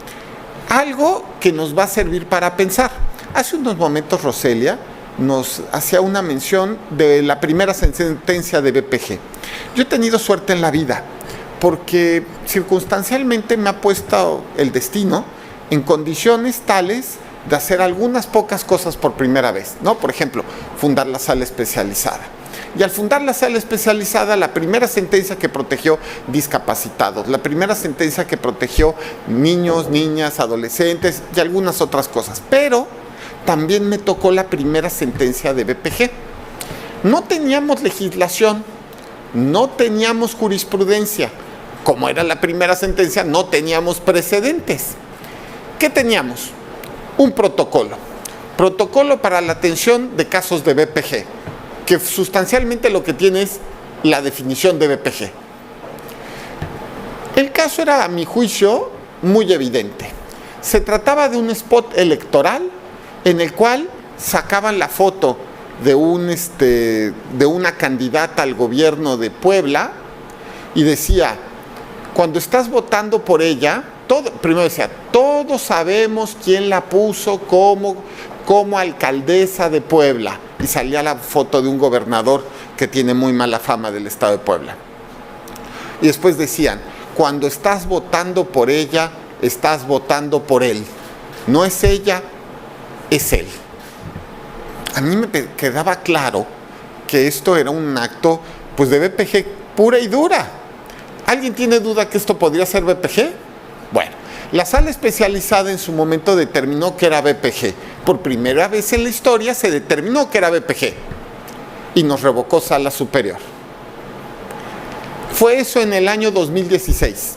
Speaker 4: Algo que nos va a servir para pensar. Hace unos momentos Roselia nos hacía una mención de la primera sentencia de BPG. Yo he tenido suerte en la vida porque circunstancialmente me ha puesto el destino en condiciones tales de hacer algunas pocas cosas por primera vez, ¿no? Por ejemplo, fundar la sala especializada. Y al fundar la sala especializada, la primera sentencia que protegió discapacitados, la primera sentencia que protegió niños, niñas, adolescentes y algunas otras cosas. Pero también me tocó la primera sentencia de BPG. No teníamos legislación, no teníamos jurisprudencia. Como era la primera sentencia, no teníamos precedentes. ¿Qué teníamos? Un protocolo. Protocolo para la atención de casos de BPG, que sustancialmente lo que tiene es la definición de BPG. El caso era, a mi juicio, muy evidente. Se trataba de un spot electoral en el cual sacaban la foto de una candidata al gobierno de Puebla y decía, cuando estás votando por ella, primero decía, todos sabemos quién la puso como alcaldesa de Puebla. Y salía la foto de un gobernador que tiene muy mala fama del estado de Puebla. Y después decían, cuando estás votando por ella, estás votando por él. No es ella, es él. A mí me quedaba claro que esto era un acto pues, de BPG pura y dura. ¿Alguien tiene duda que esto podría ser BPG? Bueno, la sala especializada en su momento determinó que era BPG. Por primera vez en la historia se determinó que era BPG y nos revocó sala superior. Fue eso en el año 2016.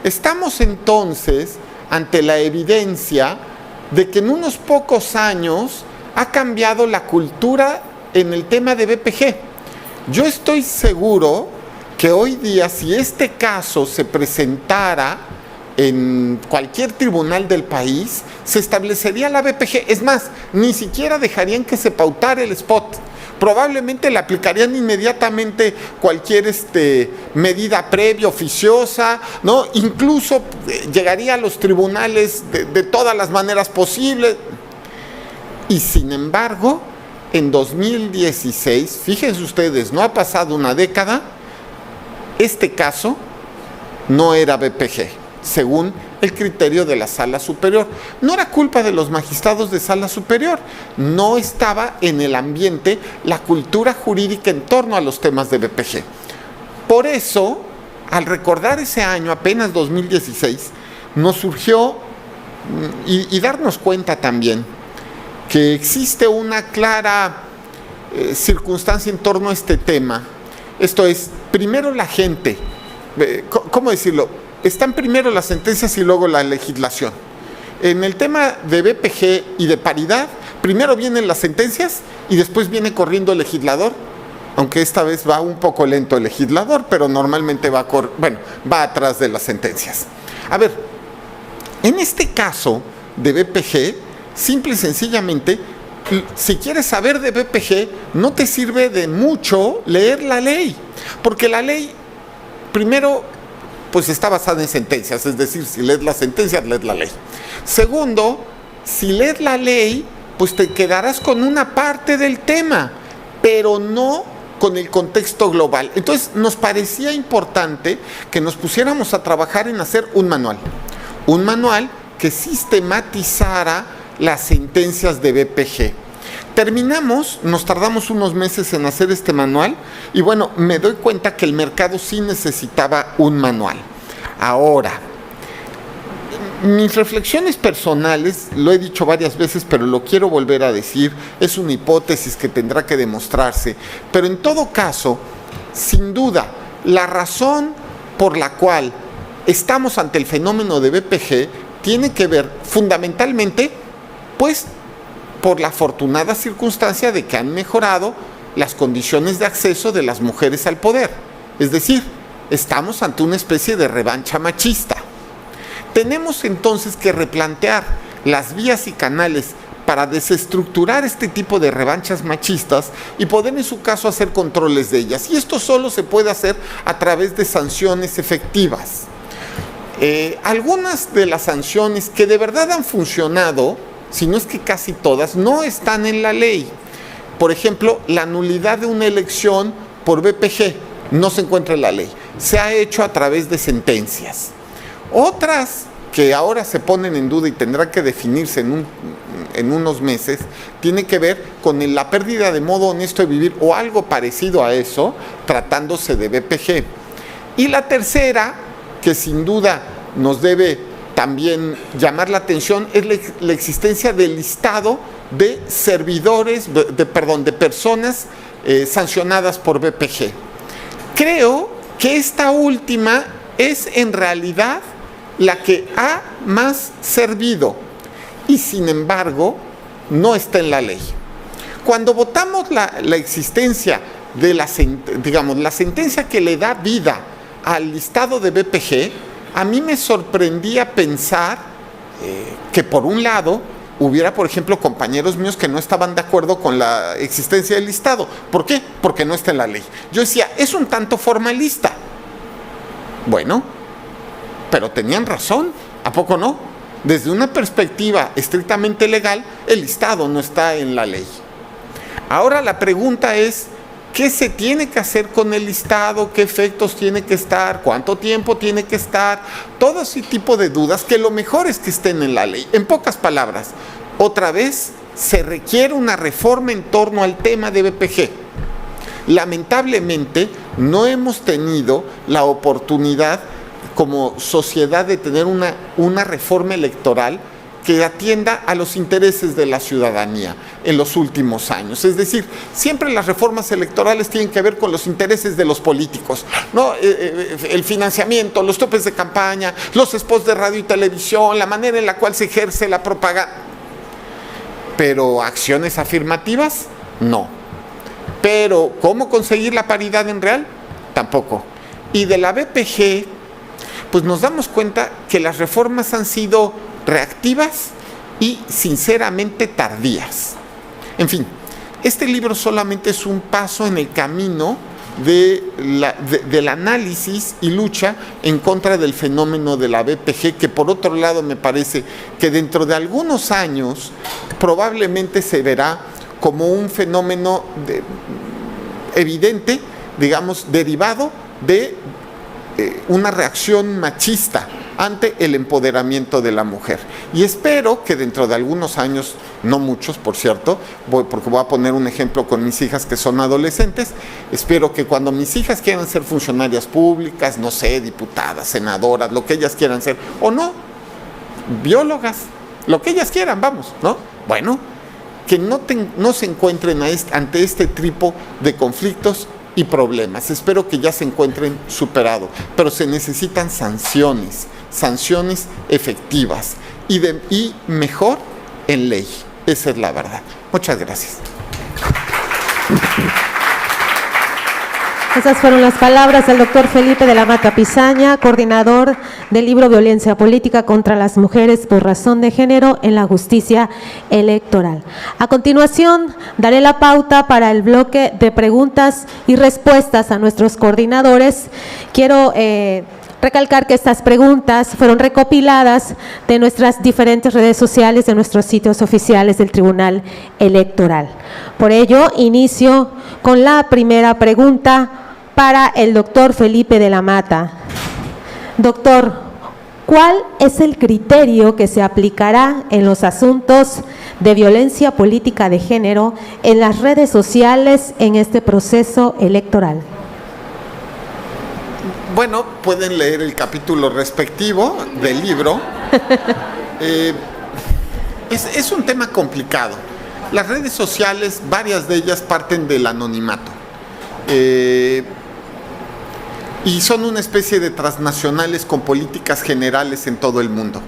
Speaker 4: Estamos entonces ante la evidencia de que en unos pocos años ha cambiado la cultura en el tema de BPG. Yo estoy seguro que hoy día, si este caso se presentara en cualquier tribunal del país, se establecería la BPG. Es más, ni siquiera dejarían que se pautara el spot. Probablemente le aplicarían inmediatamente cualquier medida previa, oficiosa, ¿no? Incluso llegaría a los tribunales de todas las maneras posibles. Y sin embargo, en 2016, fíjense ustedes, no ha pasado una década, este caso no era BPG, según el criterio de la Sala Superior. No era culpa de los magistrados de Sala Superior, no estaba en el ambiente la cultura jurídica en torno a los temas de BPG. Por eso, al recordar ese año, apenas 2016, nos surgió y darnos cuenta también que existe una clara circunstancia en torno a este tema. Esto es, primero la gente, ¿cómo decirlo? Están primero las sentencias y luego la legislación. En el tema de BPG y de paridad, primero vienen las sentencias y después viene corriendo el legislador, aunque esta vez va un poco lento el legislador, pero normalmente va atrás de las sentencias. A ver, en este caso de BPG, simple y sencillamente, si quieres saber de BPG, no te sirve de mucho leer la ley, porque la ley, primero, pues está basada en sentencias, es decir, si lees las sentencias, lees la ley. Segundo, si lees la ley, pues te quedarás con una parte del tema, pero no con el contexto global. Entonces, nos parecía importante que nos pusiéramos a trabajar en hacer un manual que sistematizara las sentencias de BPG. Nos tardamos unos meses en hacer este manual y bueno, me doy cuenta que el mercado sí necesitaba un manual. Ahora, mis reflexiones personales, lo he dicho varias veces, pero lo quiero volver a decir, es una hipótesis que tendrá que demostrarse, pero en todo caso, sin duda, la razón por la cual estamos ante el fenómeno de BPG tiene que ver fundamentalmente, pues, por la afortunada circunstancia de que han mejorado las condiciones de acceso de las mujeres al poder. Es decir, estamos ante una especie de revancha machista. Tenemos entonces que replantear las vías y canales para desestructurar este tipo de revanchas machistas y poder en su caso hacer controles de ellas. Y esto solo se puede hacer a través de sanciones efectivas. Algunas de las sanciones que de verdad han funcionado, si no es que casi todas, no están en la ley. Por ejemplo, la nulidad de una elección por BPG no se encuentra en la ley. se ha hecho a través de sentencias. Otras que ahora se ponen en duda y tendrán que definirse en unos meses, tiene que ver con la pérdida de modo honesto de vivir o algo parecido a eso, tratándose de BPG. Y la tercera, que sin duda nos debe también llamar la atención, es la existencia del listado de servidores, de personas sancionadas por BPG. Creo que esta última es en realidad la que ha más servido y sin embargo no está en la ley. Cuando votamos la existencia de la sentencia que le da vida al listado de BPG, a mí me sorprendía pensar que por un lado hubiera, por ejemplo, compañeros míos que no estaban de acuerdo con la existencia del listado. ¿Por qué? Porque no está en la ley. Yo decía, es un tanto formalista. Bueno, pero tenían razón, ¿a poco no? Desde una perspectiva estrictamente legal, el listado no está en la ley. Ahora la pregunta es, ¿qué se tiene que hacer con el listado? ¿Qué efectos tiene que estar? ¿Cuánto tiempo tiene que estar? Todo ese tipo de dudas que lo mejor es que estén en la ley. En pocas palabras, otra vez se requiere una reforma en torno al tema de BPG. Lamentablemente no hemos tenido la oportunidad como sociedad de tener una reforma electoral que atienda a los intereses de la ciudadanía en los últimos años. Es decir, siempre las reformas electorales tienen que ver con los intereses de los políticos, ¿no? El financiamiento, los topes de campaña, los spots de radio y televisión, la manera en la cual se ejerce la propaganda. Pero acciones afirmativas, no. Pero ¿cómo conseguir la paridad en real? Tampoco. Y de la BPG, pues nos damos cuenta que las reformas han sido reactivas y sinceramente tardías. En fin, este libro solamente es un paso en el camino del análisis y lucha en contra del fenómeno de la BPG, que por otro lado me parece que dentro de algunos años probablemente se verá como un fenómeno evidente, digamos, derivado de una reacción machista ante el empoderamiento de la mujer. Y espero que dentro de algunos años, no muchos por cierto, porque voy a poner un ejemplo con mis hijas que son adolescentes, espero que cuando mis hijas quieran ser funcionarias públicas, no sé, diputadas, senadoras, lo que ellas quieran ser, o no, biólogas, lo que ellas quieran, vamos, ¿no? Bueno, que no se encuentren ante este tipo de conflictos y problemas. Espero que ya se encuentren superados, pero se necesitan sanciones efectivas y mejor en ley. Esa es la verdad. Muchas gracias.
Speaker 1: Esas fueron las palabras del doctor Felipe de la Mata Pizaña, coordinador del libro Violencia Política contra las Mujeres por Razón de Género en la Justicia Electoral. A continuación, daré la pauta para el bloque de preguntas y respuestas a nuestros coordinadores. Quiero recalcar que estas preguntas fueron recopiladas de nuestras diferentes redes sociales, de nuestros sitios oficiales del Tribunal Electoral. Por ello, inicio con la primera pregunta para el doctor Felipe de la Mata. Doctor, ¿cuál es el criterio que se aplicará en los asuntos de violencia política de género en las redes sociales en este proceso electoral?
Speaker 4: Bueno, pueden leer el capítulo respectivo del libro. Es un tema complicado. Las redes sociales, varias de ellas parten del anonimato. Y son una especie de transnacionales con políticas generales en todo el mundo.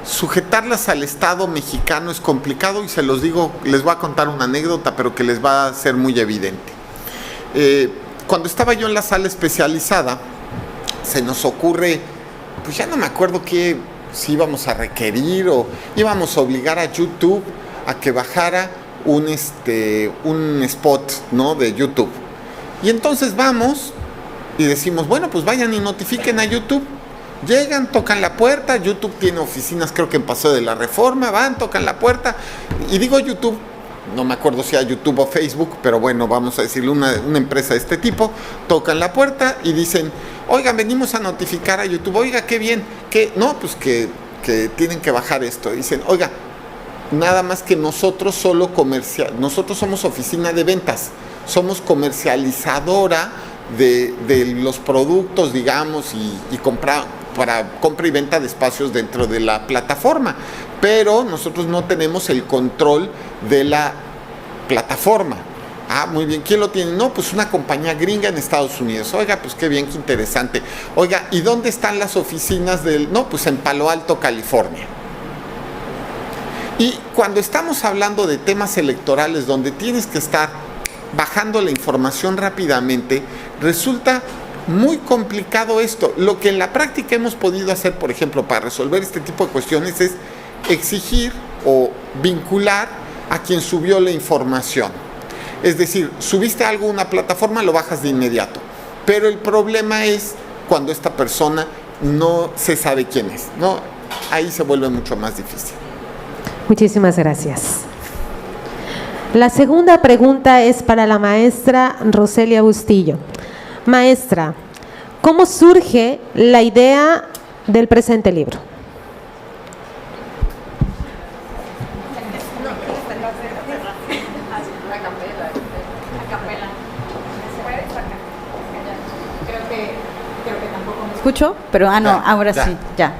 Speaker 4: Sujetarlas al Estado mexicano es complicado y se los digo, les voy a contar una anécdota, pero que les va a ser muy evidente. Cuando estaba yo en la sala especializada, se nos ocurre, pues ya no me acuerdo si íbamos a requerir o íbamos a obligar a YouTube a que bajara un spot, ¿no?, de YouTube. Y entonces vamos y decimos, bueno, pues vayan y notifiquen a YouTube. Llegan, tocan la puerta, YouTube tiene oficinas, creo que en Paseo de la Reforma, van, tocan la puerta, y digo YouTube, no me acuerdo si a YouTube o Facebook, pero bueno, vamos a decirle una empresa de este tipo, tocan la puerta y dicen, oigan, venimos a notificar a YouTube, oiga, qué bien, que no, pues que tienen que bajar esto. Dicen, oiga, nada más que nosotros nosotros somos oficina de ventas, somos comercializadora de los productos, digamos, y para compra y venta de espacios dentro de la plataforma, pero nosotros no tenemos el control de la plataforma. Ah, muy bien, ¿quién lo tiene? No, pues una compañía gringa en Estados Unidos. Oiga, pues qué bien, qué interesante. Oiga, ¿y dónde están las oficinas del...? No, pues en Palo Alto, California. Y cuando estamos hablando de temas electorales donde tienes que estar bajando la información rápidamente, resulta muy complicado esto. Lo que en la práctica hemos podido hacer, por ejemplo, para resolver este tipo de cuestiones es exigir o vincular a quien subió la información. Es decir, subiste algo a una plataforma, lo bajas de inmediato. Pero el problema es cuando esta persona no se sabe quién es, ¿no? Ahí se vuelve mucho más difícil.
Speaker 1: Muchísimas gracias. La segunda pregunta es para la maestra Roselia Bustillo. Maestra, ¿cómo surge la idea del presente libro?
Speaker 3: ¿Escucho? Pero, no, ahora sí, ya.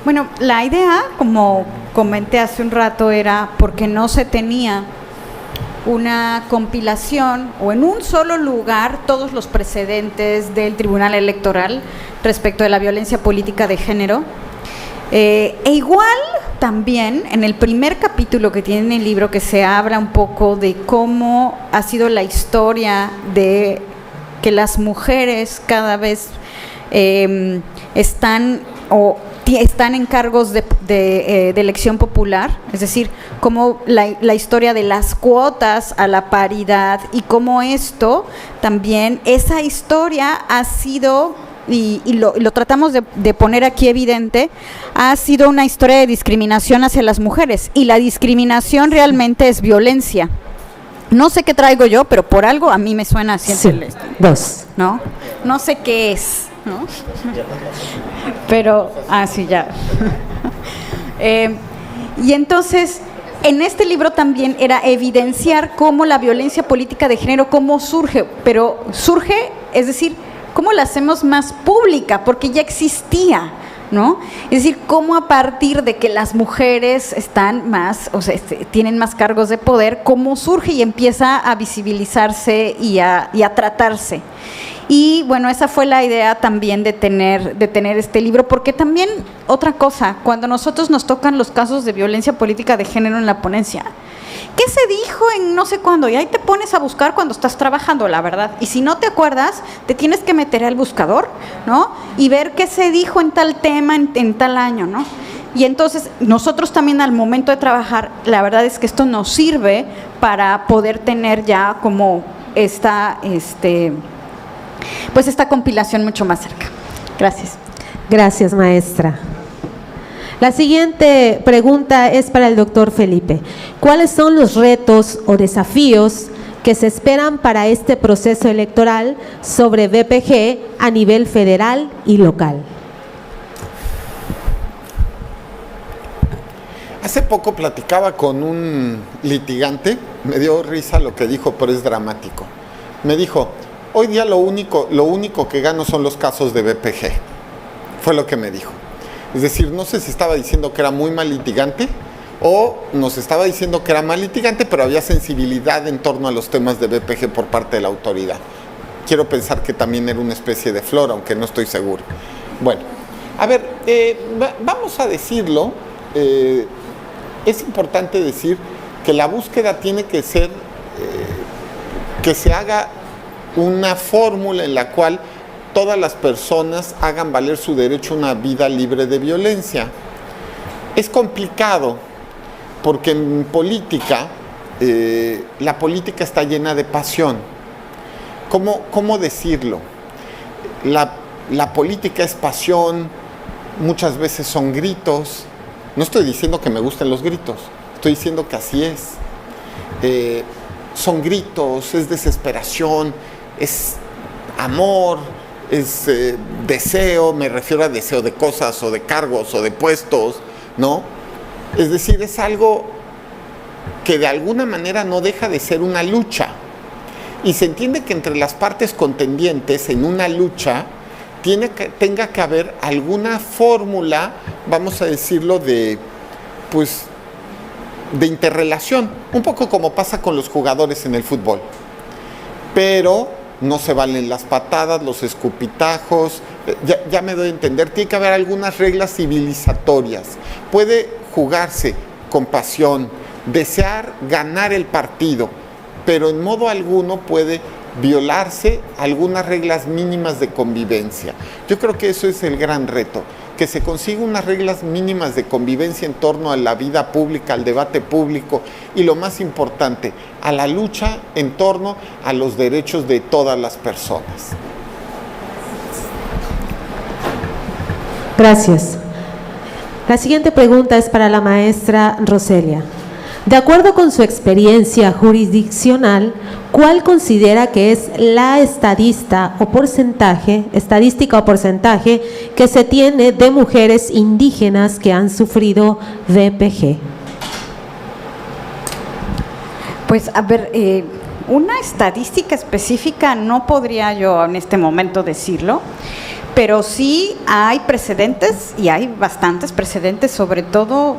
Speaker 3: Bueno, la idea, como comenté hace un rato, era porque no se tenía una compilación o en un solo lugar todos los precedentes del Tribunal Electoral respecto de la violencia política de género. E igual también en el primer capítulo que tiene el libro, que se habla un poco de cómo ha sido la historia de que las mujeres cada vez están en cargos de elección popular, es decir, cómo la historia de las cuotas a la paridad y cómo esto también, esa historia ha sido, y lo tratamos de poner aquí evidente, ha sido una historia de discriminación hacia las mujeres, y la discriminación realmente es violencia. No sé qué traigo yo, pero por algo a mí me suena así.
Speaker 1: Sí, dos.
Speaker 3: No sé qué es, ¿no? Pero, sí, ya. Y entonces, en este libro también era evidenciar cómo la violencia política de género, cómo surge, pero surge, es decir, cómo la hacemos más pública, porque ya existía, ¿no? Es decir, cómo a partir de que las mujeres están más, o sea, tienen más cargos de poder, cómo surge y empieza a visibilizarse y a tratarse. Y bueno, esa fue la idea también de tener este libro, porque también otra cosa, cuando nosotros nos tocan los casos de violencia política de género en la ponencia, ¿qué se dijo en no sé cuándo? Y ahí te pones a buscar cuando estás trabajando, la verdad. Y si no te acuerdas, te tienes que meter al buscador, ¿no? Y ver qué se dijo en tal tema, en tal año, ¿no? Y entonces, nosotros también al momento de trabajar, la verdad es que esto nos sirve para poder tener ya como esta compilación mucho más cerca. Gracias.
Speaker 1: Gracias, maestra. La siguiente pregunta es para el doctor Felipe. ¿Cuáles son los retos o desafíos que se esperan para este proceso electoral sobre VPG a nivel federal y local?
Speaker 4: Hace poco platicaba con un litigante, me dio risa lo que dijo, pero es dramático. Me dijo, hoy día lo único que gano son los casos de VPG. Fue lo que me dijo. Es decir, no sé si estaba diciendo que era muy mal litigante o nos estaba diciendo que era mal litigante, pero había sensibilidad en torno a los temas de VPG por parte de la autoridad. Quiero pensar que también era una especie de flor, aunque no estoy seguro. Bueno, a ver, vamos a decirlo. Es importante decir que la búsqueda tiene que ser que se haga una fórmula en la cual todas las personas hagan valer su derecho a una vida libre de violencia. Es complicado porque en política, la política está llena de pasión. ¿Cómo decirlo? La política es pasión, muchas veces son gritos. No estoy diciendo que me gusten los gritos, estoy diciendo que así es. Son gritos, es desesperación, es amor, deseo, me refiero a deseo de cosas o de cargos o de puestos, ¿no? Es decir, es algo que de alguna manera no deja de ser una lucha. Y se entiende que entre las partes contendientes en una lucha tenga que haber alguna fórmula, vamos a decirlo, de interrelación, un poco como pasa con los jugadores en el fútbol. Pero no se valen las patadas, los escupitajos, ya me doy a entender, tiene que haber algunas reglas civilizatorias. Puede jugarse con pasión, desear ganar el partido, pero en modo alguno puede violarse algunas reglas mínimas de convivencia. Yo creo que eso es el gran reto, que se consiga unas reglas mínimas de convivencia en torno a la vida pública, al debate público y lo más importante, a la lucha en torno a los derechos de todas las personas.
Speaker 1: Gracias. La siguiente pregunta es para la maestra Roselia. De acuerdo con su experiencia jurisdiccional, ¿cuál considera que es la estadística o porcentaje que se tiene de mujeres indígenas que han sufrido VPG?
Speaker 3: Pues, a ver, una estadística específica no podría yo en este momento decirlo, pero sí hay precedentes y hay bastantes precedentes, sobre todo,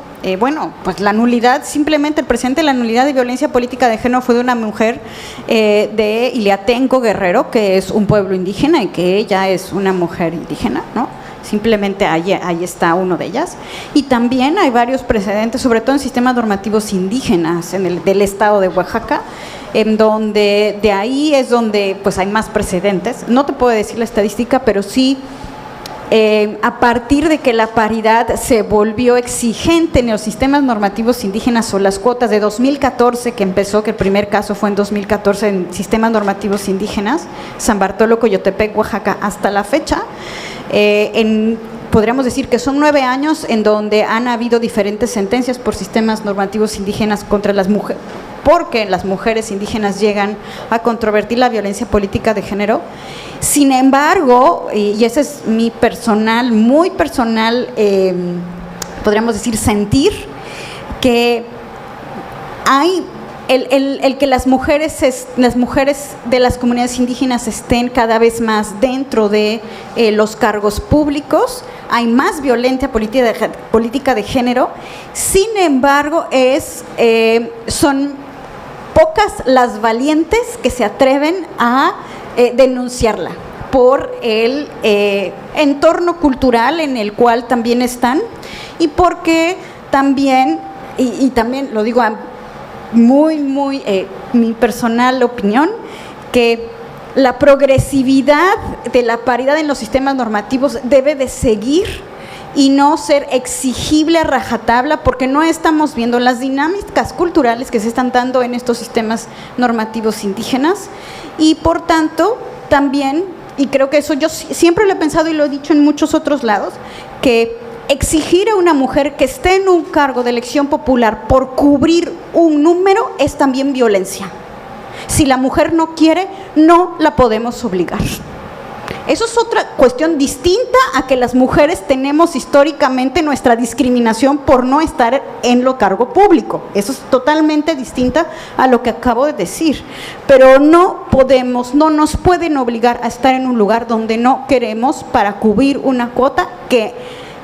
Speaker 3: pues la nulidad, simplemente el precedente de la nulidad de violencia política de género fue de una mujer de Iliatenco Guerrero, que es un pueblo indígena y que ella es una mujer indígena, ¿no? Simplemente ahí está uno de ellas. Y también hay varios precedentes, sobre todo en sistemas normativos indígenas del estado de Oaxaca, en donde de ahí es donde pues hay más precedentes. No te puedo decir la estadística, pero sí a partir de que la paridad se volvió exigente en los sistemas normativos indígenas o las cuotas de 2014 que empezó, que el primer caso fue en 2014 en sistemas normativos indígenas, San Bartolo, Coyotepec, Oaxaca, hasta la fecha, podríamos decir que son 9 años en donde han habido diferentes sentencias por sistemas normativos indígenas contra las mujeres, porque las mujeres indígenas llegan a controvertir la violencia política de género. Sin embargo, y ese es mi personal, muy personal, podríamos decir sentir, que hay el que las mujeres de las comunidades indígenas estén cada vez más dentro de los cargos públicos, hay más violencia política de género. Sin embargo, son pocas las valientes que se atreven a denunciarla por el entorno cultural en el cual también están, y porque también, y también lo digo muy mi personal opinión, que la progresividad de la paridad en los sistemas normativos debe de seguir y no ser exigible a rajatabla, porque no estamos viendo las dinámicas culturales que se están dando en estos sistemas normativos indígenas. Y por tanto también, y creo que eso yo siempre lo he pensado y lo he dicho en muchos otros lados, que exigir a una mujer que esté en un cargo de elección popular por cubrir un número es también violencia. Si la mujer no quiere, no la podemos obligar. Eso es otra cuestión distinta a que las mujeres tenemos históricamente nuestra discriminación por no estar en lo cargo público. Eso es totalmente distinta a lo que acabo de decir. Pero no nos pueden obligar a estar en un lugar donde no queremos para cubrir una cuota que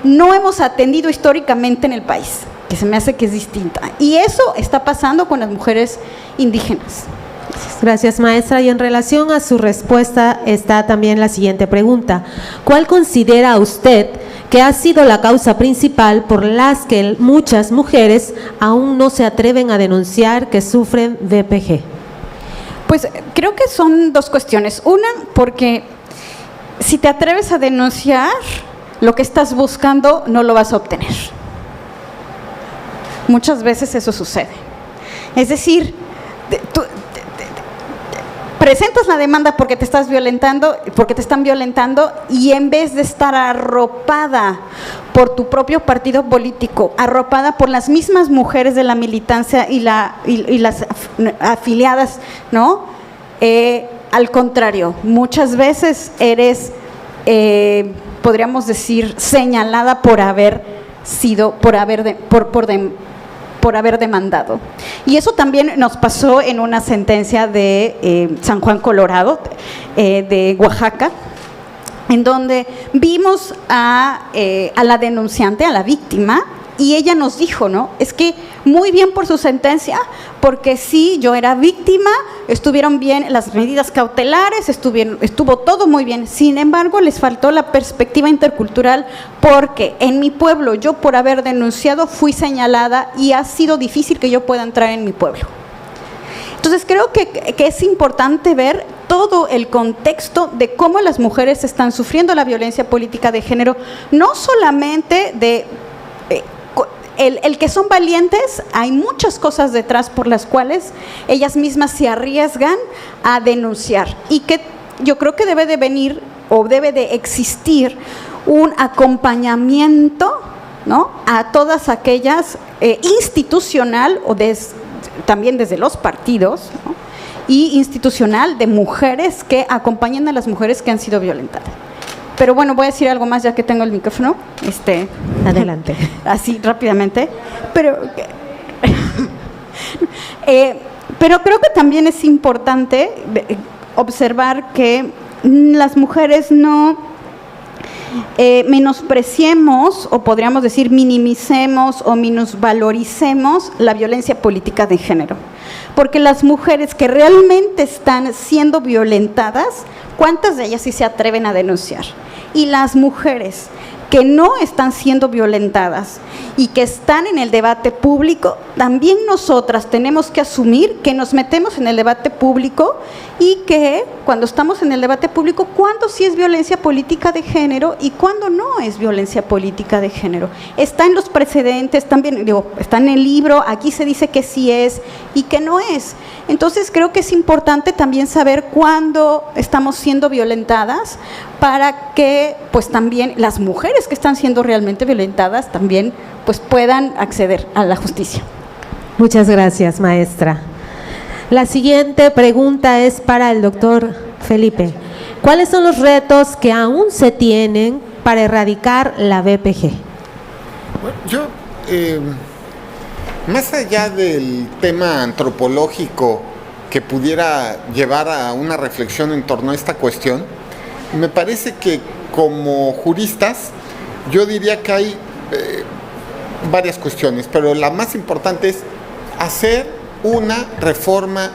Speaker 3: no hemos atendido históricamente en el país, que se me hace que es distinta. Y eso está pasando con las mujeres indígenas.
Speaker 1: Gracias, maestra. Y en relación a su respuesta está también la siguiente pregunta. ¿Cuál considera usted que ha sido la causa principal por las que muchas mujeres aún no se atreven a denunciar que sufren VPG?
Speaker 3: Pues creo que son dos cuestiones. Una, porque si te atreves a denunciar, lo que estás buscando no lo vas a obtener. Muchas veces eso sucede. Es decir, tú presentas la demanda porque te están violentando, y en vez de estar arropada por tu propio partido político, arropada por las mismas mujeres de la militancia y las afiliadas, ¿no? Al contrario, muchas veces eres podríamos decir, señalada por haber demandado. Y eso también nos pasó en una sentencia de San Juan Colorado, de Oaxaca, en donde vimos a la denunciante, a la víctima, y ella nos dijo, ¿no? Es que muy bien por su sentencia, porque sí, yo era víctima, estuvieron bien las medidas cautelares, estuvo todo muy bien. Sin embargo, les faltó la perspectiva intercultural, porque en mi pueblo, yo por haber denunciado, fui señalada y ha sido difícil que yo pueda entrar en mi pueblo. Entonces, creo que es importante ver todo el contexto de cómo las mujeres están sufriendo la violencia política de género, no solamente de el que son valientes, hay muchas cosas detrás por las cuales ellas mismas se arriesgan a denunciar, y que yo creo que debe de venir o debe de existir un acompañamiento, ¿no?, a todas aquellas institucional o también desde los partidos, ¿no?, y institucional, de mujeres que acompañan a las mujeres que han sido violentadas. Pero bueno, voy a decir algo más ya que tengo el micrófono.
Speaker 1: Adelante.
Speaker 3: Así, rápidamente. Pero creo que también es importante observar que las mujeres no menospreciemos, o podríamos decir minimicemos o minusvaloricemos la violencia política de género. Porque las mujeres que realmente están siendo violentadas, ¿cuántas de ellas sí se atreven a denunciar? Y las mujeres que no están siendo violentadas y que están en el debate público, también nosotras tenemos que asumir que nos metemos en el debate público, y que cuando estamos en el debate público, cuándo sí es violencia política de género y cuándo no es violencia política de género. Está en los precedentes, también está en el libro, aquí se dice que sí es y que no es. Entonces creo que es importante también saber cuándo estamos siendo violentadas, para que pues también las mujeres que están siendo realmente violentadas también pues puedan acceder a la justicia.
Speaker 1: Muchas gracias, maestra. La siguiente pregunta es para el doctor Felipe. ¿Cuáles son los retos que aún se tienen para erradicar la VPG?
Speaker 4: Bueno, yo, más allá del tema antropológico que pudiera llevar a una reflexión en torno a esta cuestión, me parece que como juristas yo diría que hay varias cuestiones, pero la más importante es hacer una reforma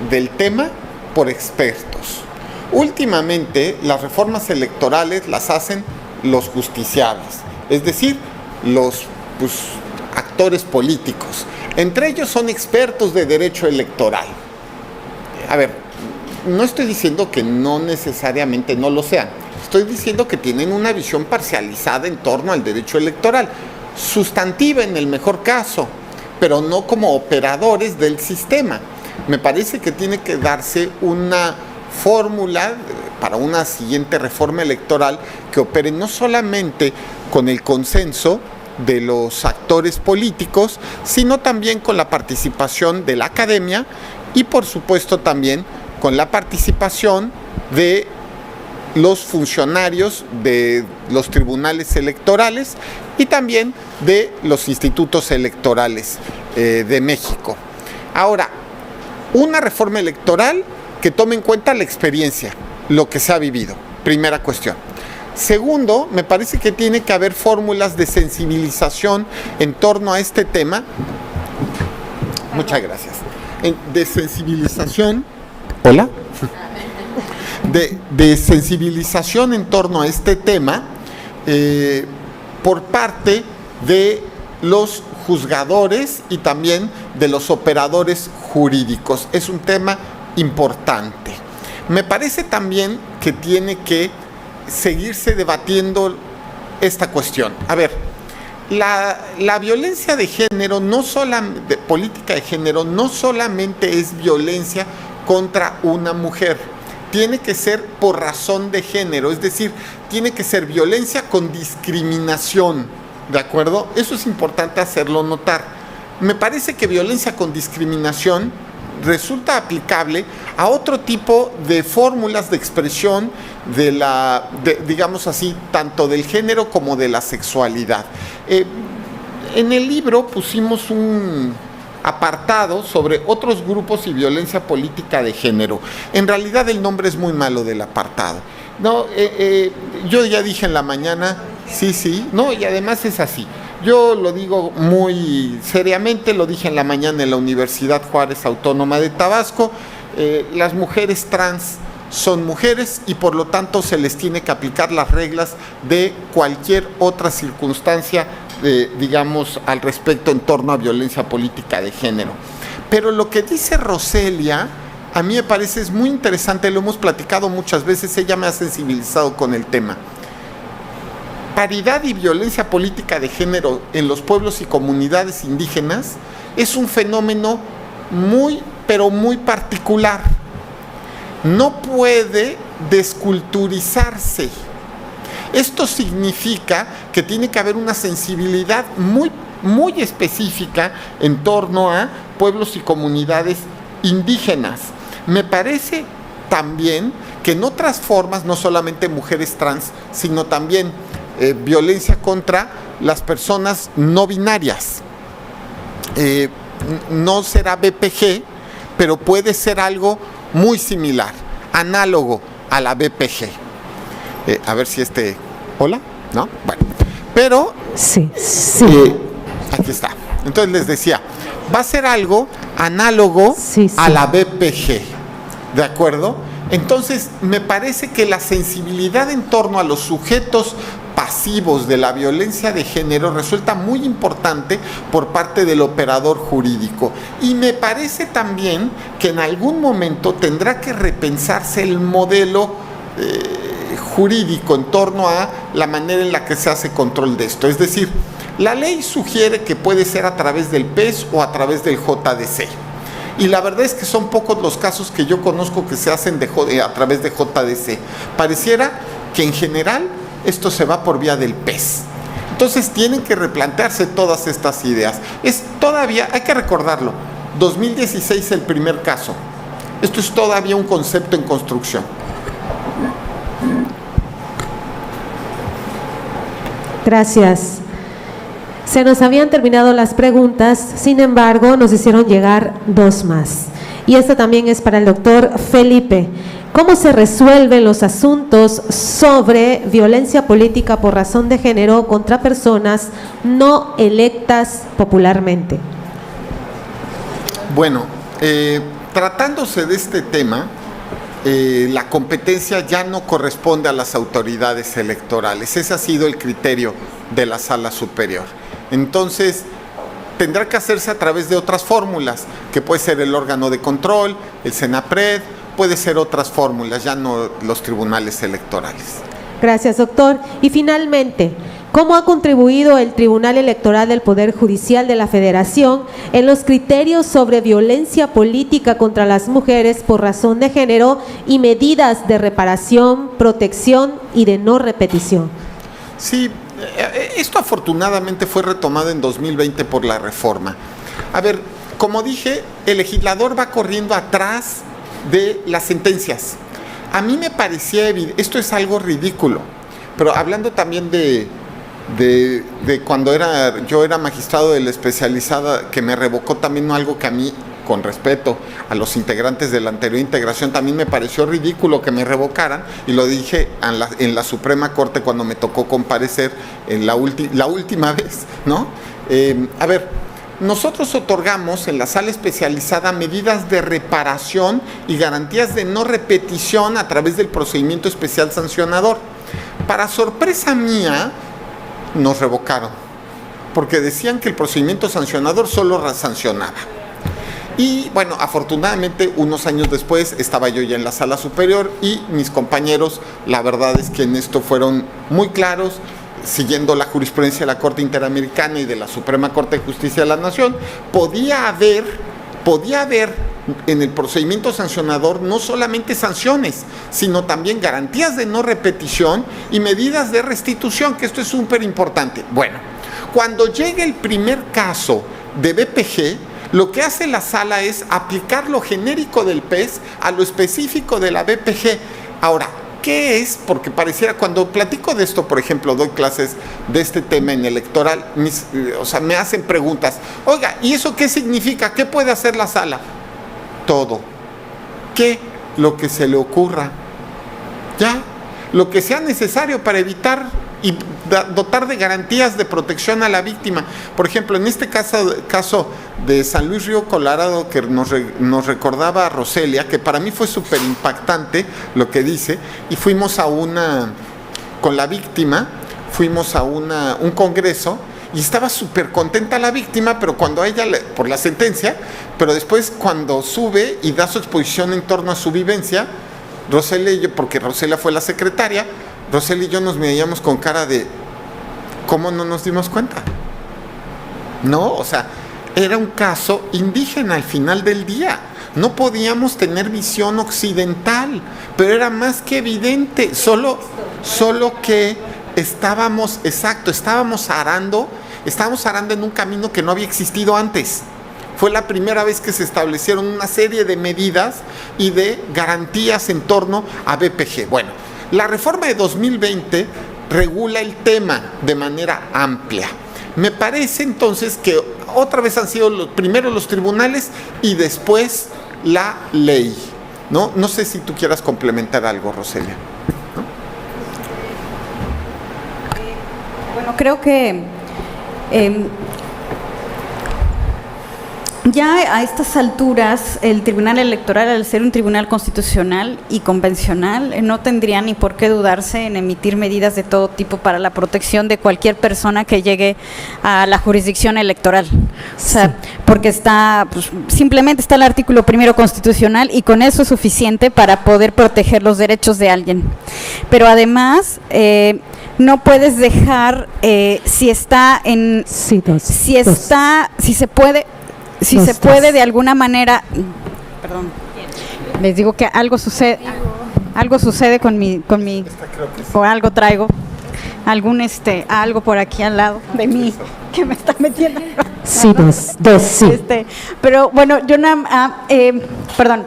Speaker 4: del tema por expertos. Últimamente las reformas electorales las hacen los justiciables, es decir, los actores políticos. Entre ellos son expertos de derecho electoral. A ver, no estoy diciendo que no necesariamente no lo sean, estoy diciendo que tienen una visión parcializada en torno al derecho electoral, sustantiva en el mejor caso, pero no como operadores del sistema. Me parece que tiene que darse una fórmula para una siguiente reforma electoral que opere no solamente con el consenso de los actores políticos, sino también con la participación de la academia y por supuesto también con la participación de los funcionarios de los tribunales electorales y también de los institutos electorales de México. Ahora, una reforma electoral que tome en cuenta la experiencia, lo que se ha vivido, primera cuestión. Segundo, me parece que tiene que haber fórmulas de sensibilización en torno a este tema. Muchas gracias. De sensibilización. Hola. De sensibilización en torno a este tema por parte de los juzgadores y también de los operadores jurídicos. Es un tema importante. Me parece también que tiene que seguirse debatiendo esta cuestión. A ver, la violencia de género, de política de género, no solamente es violencia contra una mujer, tiene que ser por razón de género, es decir, tiene que ser violencia con discriminación, ¿de acuerdo? Eso es importante hacerlo notar. Me parece que violencia con discriminación resulta aplicable a otro tipo de fórmulas de expresión digamos así, tanto del género como de la sexualidad. En el libro pusimos un apartado sobre otros grupos y violencia política de género. En realidad el nombre es muy malo del apartado. No, yo ya dije en la mañana, sí, no, y además es así. Yo lo digo muy seriamente, lo dije en la mañana en la Universidad Juárez Autónoma de Tabasco, las mujeres trans son mujeres y por lo tanto se les tiene que aplicar las reglas de cualquier otra circunstancia, digamos, al respecto en torno a violencia política de género. Pero lo que dice Roselia, a mí me parece es muy interesante, lo hemos platicado muchas veces, ella me ha sensibilizado con el tema. Paridad y violencia política de género en los pueblos y comunidades indígenas es un fenómeno muy, pero muy particular. No puede desculturizarse. Esto significa que tiene que haber una sensibilidad muy, muy específica en torno a pueblos y comunidades indígenas. Me parece también que en otras formas, no solamente mujeres trans, sino también violencia contra las personas no binarias. No será BPG, pero puede ser algo muy similar, análogo a la BPG. A ver si ¿hola? ¿No? Bueno, pero
Speaker 1: Sí.
Speaker 4: aquí está. Entonces les decía, va a ser algo análogo a la BPG, ¿de acuerdo? Entonces me parece que la sensibilidad en torno a los sujetos pasivos de la violencia de género resulta muy importante por parte del operador jurídico. Y me parece también que en algún momento tendrá que repensarse el modelo jurídico en torno a la manera en la que se hace control de esto. Es decir, la ley sugiere que puede ser a través del PES o a través del JDC. Y la verdad es que son pocos los casos que yo conozco que se hacen a través de JDC. Pareciera que en general esto se va por vía del PES. Entonces tienen que replantearse todas estas ideas. Es todavía, hay que recordarlo, 2016 el primer caso. Esto es todavía un concepto en construcción.
Speaker 1: Gracias. Se nos habían terminado las preguntas, sin embargo, nos hicieron llegar dos más. Y esta también es para el doctor Felipe. ¿Cómo se resuelven los asuntos sobre violencia política por razón de género contra personas no electas popularmente?
Speaker 4: Bueno, tratándose de este tema, la competencia ya no corresponde a las autoridades electorales. Ese ha sido el criterio de la Sala Superior. Entonces, tendrá que hacerse a través de otras fórmulas, que puede ser el órgano de control, el Senapred, puede ser otras fórmulas, ya no los tribunales electorales.
Speaker 1: Gracias, doctor. Y finalmente, ¿cómo ha contribuido el Tribunal Electoral del Poder Judicial de la Federación en los criterios sobre violencia política contra las mujeres por razón de género y medidas de reparación, protección y de no repetición?
Speaker 4: Sí, esto afortunadamente fue retomado en 2020 por la reforma. A ver, como dije, el legislador va corriendo atrás de las sentencias. A mí me parecía evidente, esto es algo ridículo, pero hablando también de cuando yo era magistrado de la especializada, que me revocó también algo que a mí, con respeto a los integrantes de la anterior integración, también me pareció ridículo que me revocaran, y lo dije en la Suprema Corte cuando me tocó comparecer en la última vez, ¿no? A ver, nosotros otorgamos en la sala especializada medidas de reparación y garantías de no repetición a través del procedimiento especial sancionador. Para sorpresa mía, nos revocaron, porque decían que el procedimiento sancionador solo sancionaba. Y bueno, afortunadamente unos años después estaba yo ya en la Sala Superior y mis compañeros, la verdad es que en esto fueron muy claros, siguiendo la jurisprudencia de la Corte Interamericana y de la Suprema Corte de Justicia de la Nación. Podía haber en el procedimiento sancionador no solamente sanciones, sino también garantías de no repetición y medidas de restitución, que esto es súper importante. Bueno, cuando llegue el primer caso de BPG, Lo que hace la sala es aplicar lo genérico del PES a lo específico de la BPG. Ahora, ¿qué es? Porque pareciera, cuando platico de esto, por ejemplo, doy clases de este tema en electoral, me hacen preguntas. Oiga, ¿y eso qué significa? ¿Qué puede hacer la sala? Todo. ¿Qué? Lo que se le ocurra. Ya. Lo que sea necesario para evitar y dotar de garantías de protección a la víctima. Por ejemplo, en este caso de San Luis Río Colorado, que nos recordaba a Roselia, que para mí fue súper impactante lo que dice, y fuimos con la víctima, fuimos a un congreso, y estaba súper contenta la víctima, pero cuando ella, por la sentencia, pero después cuando sube y da su exposición en torno a su vivencia, Roselia y yo, porque Roselia fue la secretaria, Roselia y yo nos veíamos con cara de ¿cómo no nos dimos cuenta? No, o sea, era un caso indígena al final del día. No podíamos tener visión occidental, pero era más que evidente, solo que estábamos arando en un camino que no había existido antes. Fue la primera vez que se establecieron una serie de medidas y de garantías en torno a BPG. Bueno, la reforma de 2020 regula el tema de manera amplia. Me parece entonces que otra vez han sido primero los tribunales y después la ley. No sé si tú quieras complementar algo, Roselia. ¿No?
Speaker 3: Bueno, creo que ya a estas alturas el Tribunal Electoral, al ser un tribunal constitucional y convencional, no tendría ni por qué dudarse en emitir medidas de todo tipo para la protección de cualquier persona que llegue a la jurisdicción electoral. O sea, porque simplemente está el artículo 1 constitucional y con eso es suficiente para poder proteger los derechos de alguien. Pero además no puedes dejar si se puede de alguna manera, perdón, les digo que algo sucede con mi o algo traigo, algo por aquí al lado de mí que me está metiendo.
Speaker 1: Sí, sí.
Speaker 3: Pero bueno, perdón.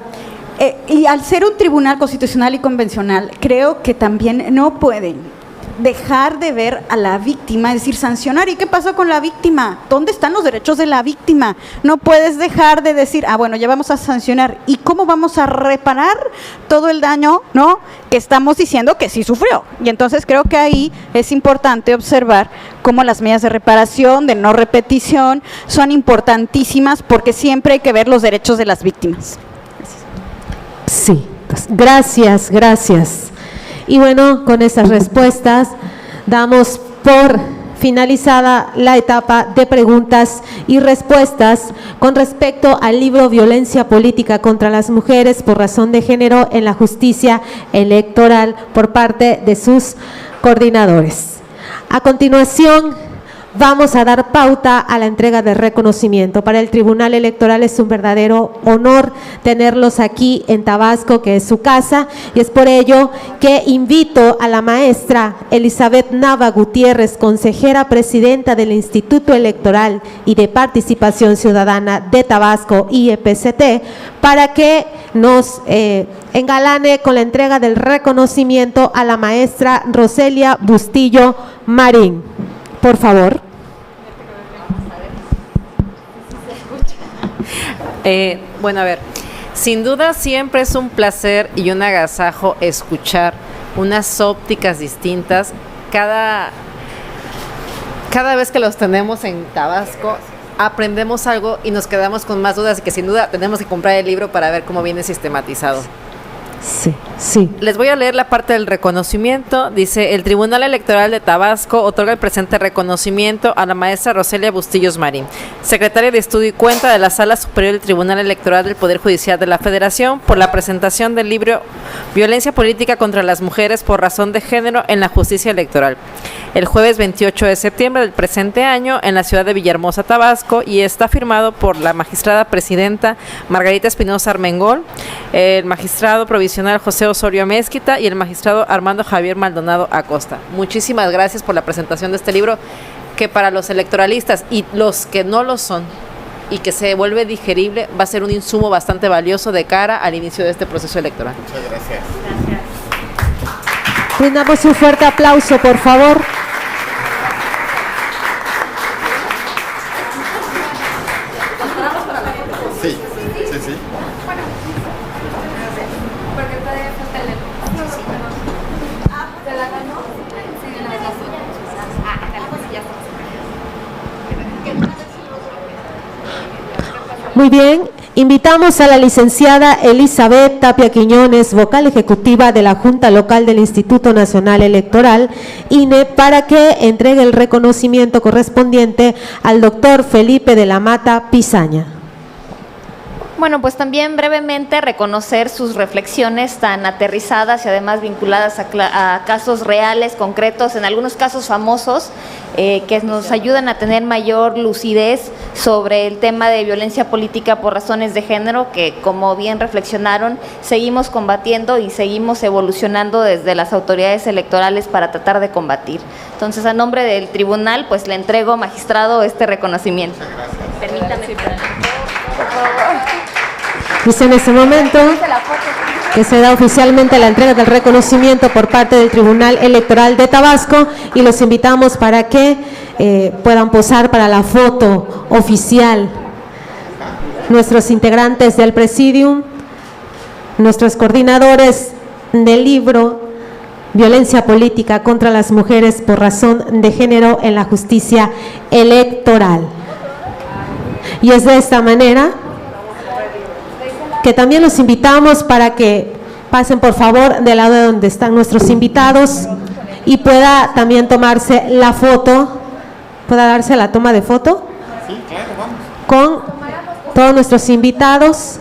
Speaker 3: Y al ser un tribunal constitucional y convencional, creo que también no pueden dejar de ver a la víctima, es decir, sancionar. ¿Y qué pasó con la víctima? ¿Dónde están los derechos de la víctima? No puedes dejar de decir, bueno, ya vamos a sancionar. ¿Y cómo vamos a reparar todo el daño, no, que estamos diciendo que sí sufrió? Y entonces creo que ahí es importante observar cómo las medidas de reparación, de no repetición, son importantísimas porque siempre hay que ver los derechos de las víctimas.
Speaker 1: Sí, gracias. Y bueno, con estas respuestas damos por finalizada la etapa de preguntas y respuestas con respecto al libro Violencia Política contra las Mujeres por razón de género en la justicia electoral por parte de sus coordinadores. A continuación, vamos a dar pauta a la entrega de reconocimiento. Para el Tribunal Electoral es un verdadero honor tenerlos aquí en Tabasco, que es su casa, y es por ello que invito a la maestra Elizabeth Nava Gutiérrez, consejera presidenta del Instituto Electoral y de Participación Ciudadana de Tabasco, IEPCT, para que nos engalane con la entrega del reconocimiento a la maestra Roselia Bustillo Marín. Por favor.
Speaker 5: Bueno, a ver, sin duda siempre es un placer y un agasajo escuchar unas ópticas distintas cada vez que los tenemos en Tabasco. Aprendemos algo y nos quedamos con más dudas y que sin duda tenemos que comprar el libro para ver cómo viene sistematizado.
Speaker 1: Sí.
Speaker 5: Les voy a leer la parte del reconocimiento. Dice: el Tribunal Electoral de Tabasco otorga el presente reconocimiento a la maestra Roselia Bustillos Marín, secretaria de Estudio y Cuenta de la Sala Superior del Tribunal Electoral del Poder Judicial de la Federación, por la presentación del libro Violencia Política contra las Mujeres por razón de género en la justicia electoral, el jueves 28 de septiembre del presente año en la ciudad de Villahermosa, Tabasco, y está firmado por la magistrada presidenta Margarita Espinosa Armengol, el magistrado provisional José Osorio Mezquita y el magistrado Armando Javier Maldonado Acosta. Muchísimas gracias por la presentación de este libro, que para los electoralistas y los que no lo son, y que se vuelve digerible, va a ser un insumo bastante valioso de cara al inicio de este proceso electoral.
Speaker 4: Muchas gracias.
Speaker 1: Brindamos un fuerte aplauso, por favor.
Speaker 4: Sí, sí, sí.
Speaker 1: Muy bien, invitamos a la licenciada Elizabeth Tapia Quiñones, vocal ejecutiva de la Junta Local del Instituto Nacional Electoral, INE, para que entregue el reconocimiento correspondiente al doctor Felipe de la Mata Pizaña.
Speaker 6: Bueno, pues también brevemente reconocer sus reflexiones tan aterrizadas y además vinculadas a casos reales, concretos, en algunos casos famosos, que nos ayudan a tener mayor lucidez sobre el tema de violencia política por razones de género, que como bien reflexionaron, seguimos combatiendo y seguimos evolucionando desde las autoridades electorales para tratar de combatir. Entonces, a nombre del tribunal, pues le entrego, magistrado, este reconocimiento. Permítame. Por favor.
Speaker 1: Es en este momento que se da oficialmente la entrega del reconocimiento por parte del Tribunal Electoral de Tabasco y los invitamos para que puedan posar para la foto oficial. Nuestros integrantes del Presidium, nuestros coordinadores del libro Violencia Política contra las Mujeres por Razón de Género en la Justicia Electoral. Y es de esta manera que también los invitamos para que pasen por favor del lado de donde están nuestros invitados y pueda también tomarse la foto, pueda darse la toma de foto con todos nuestros invitados.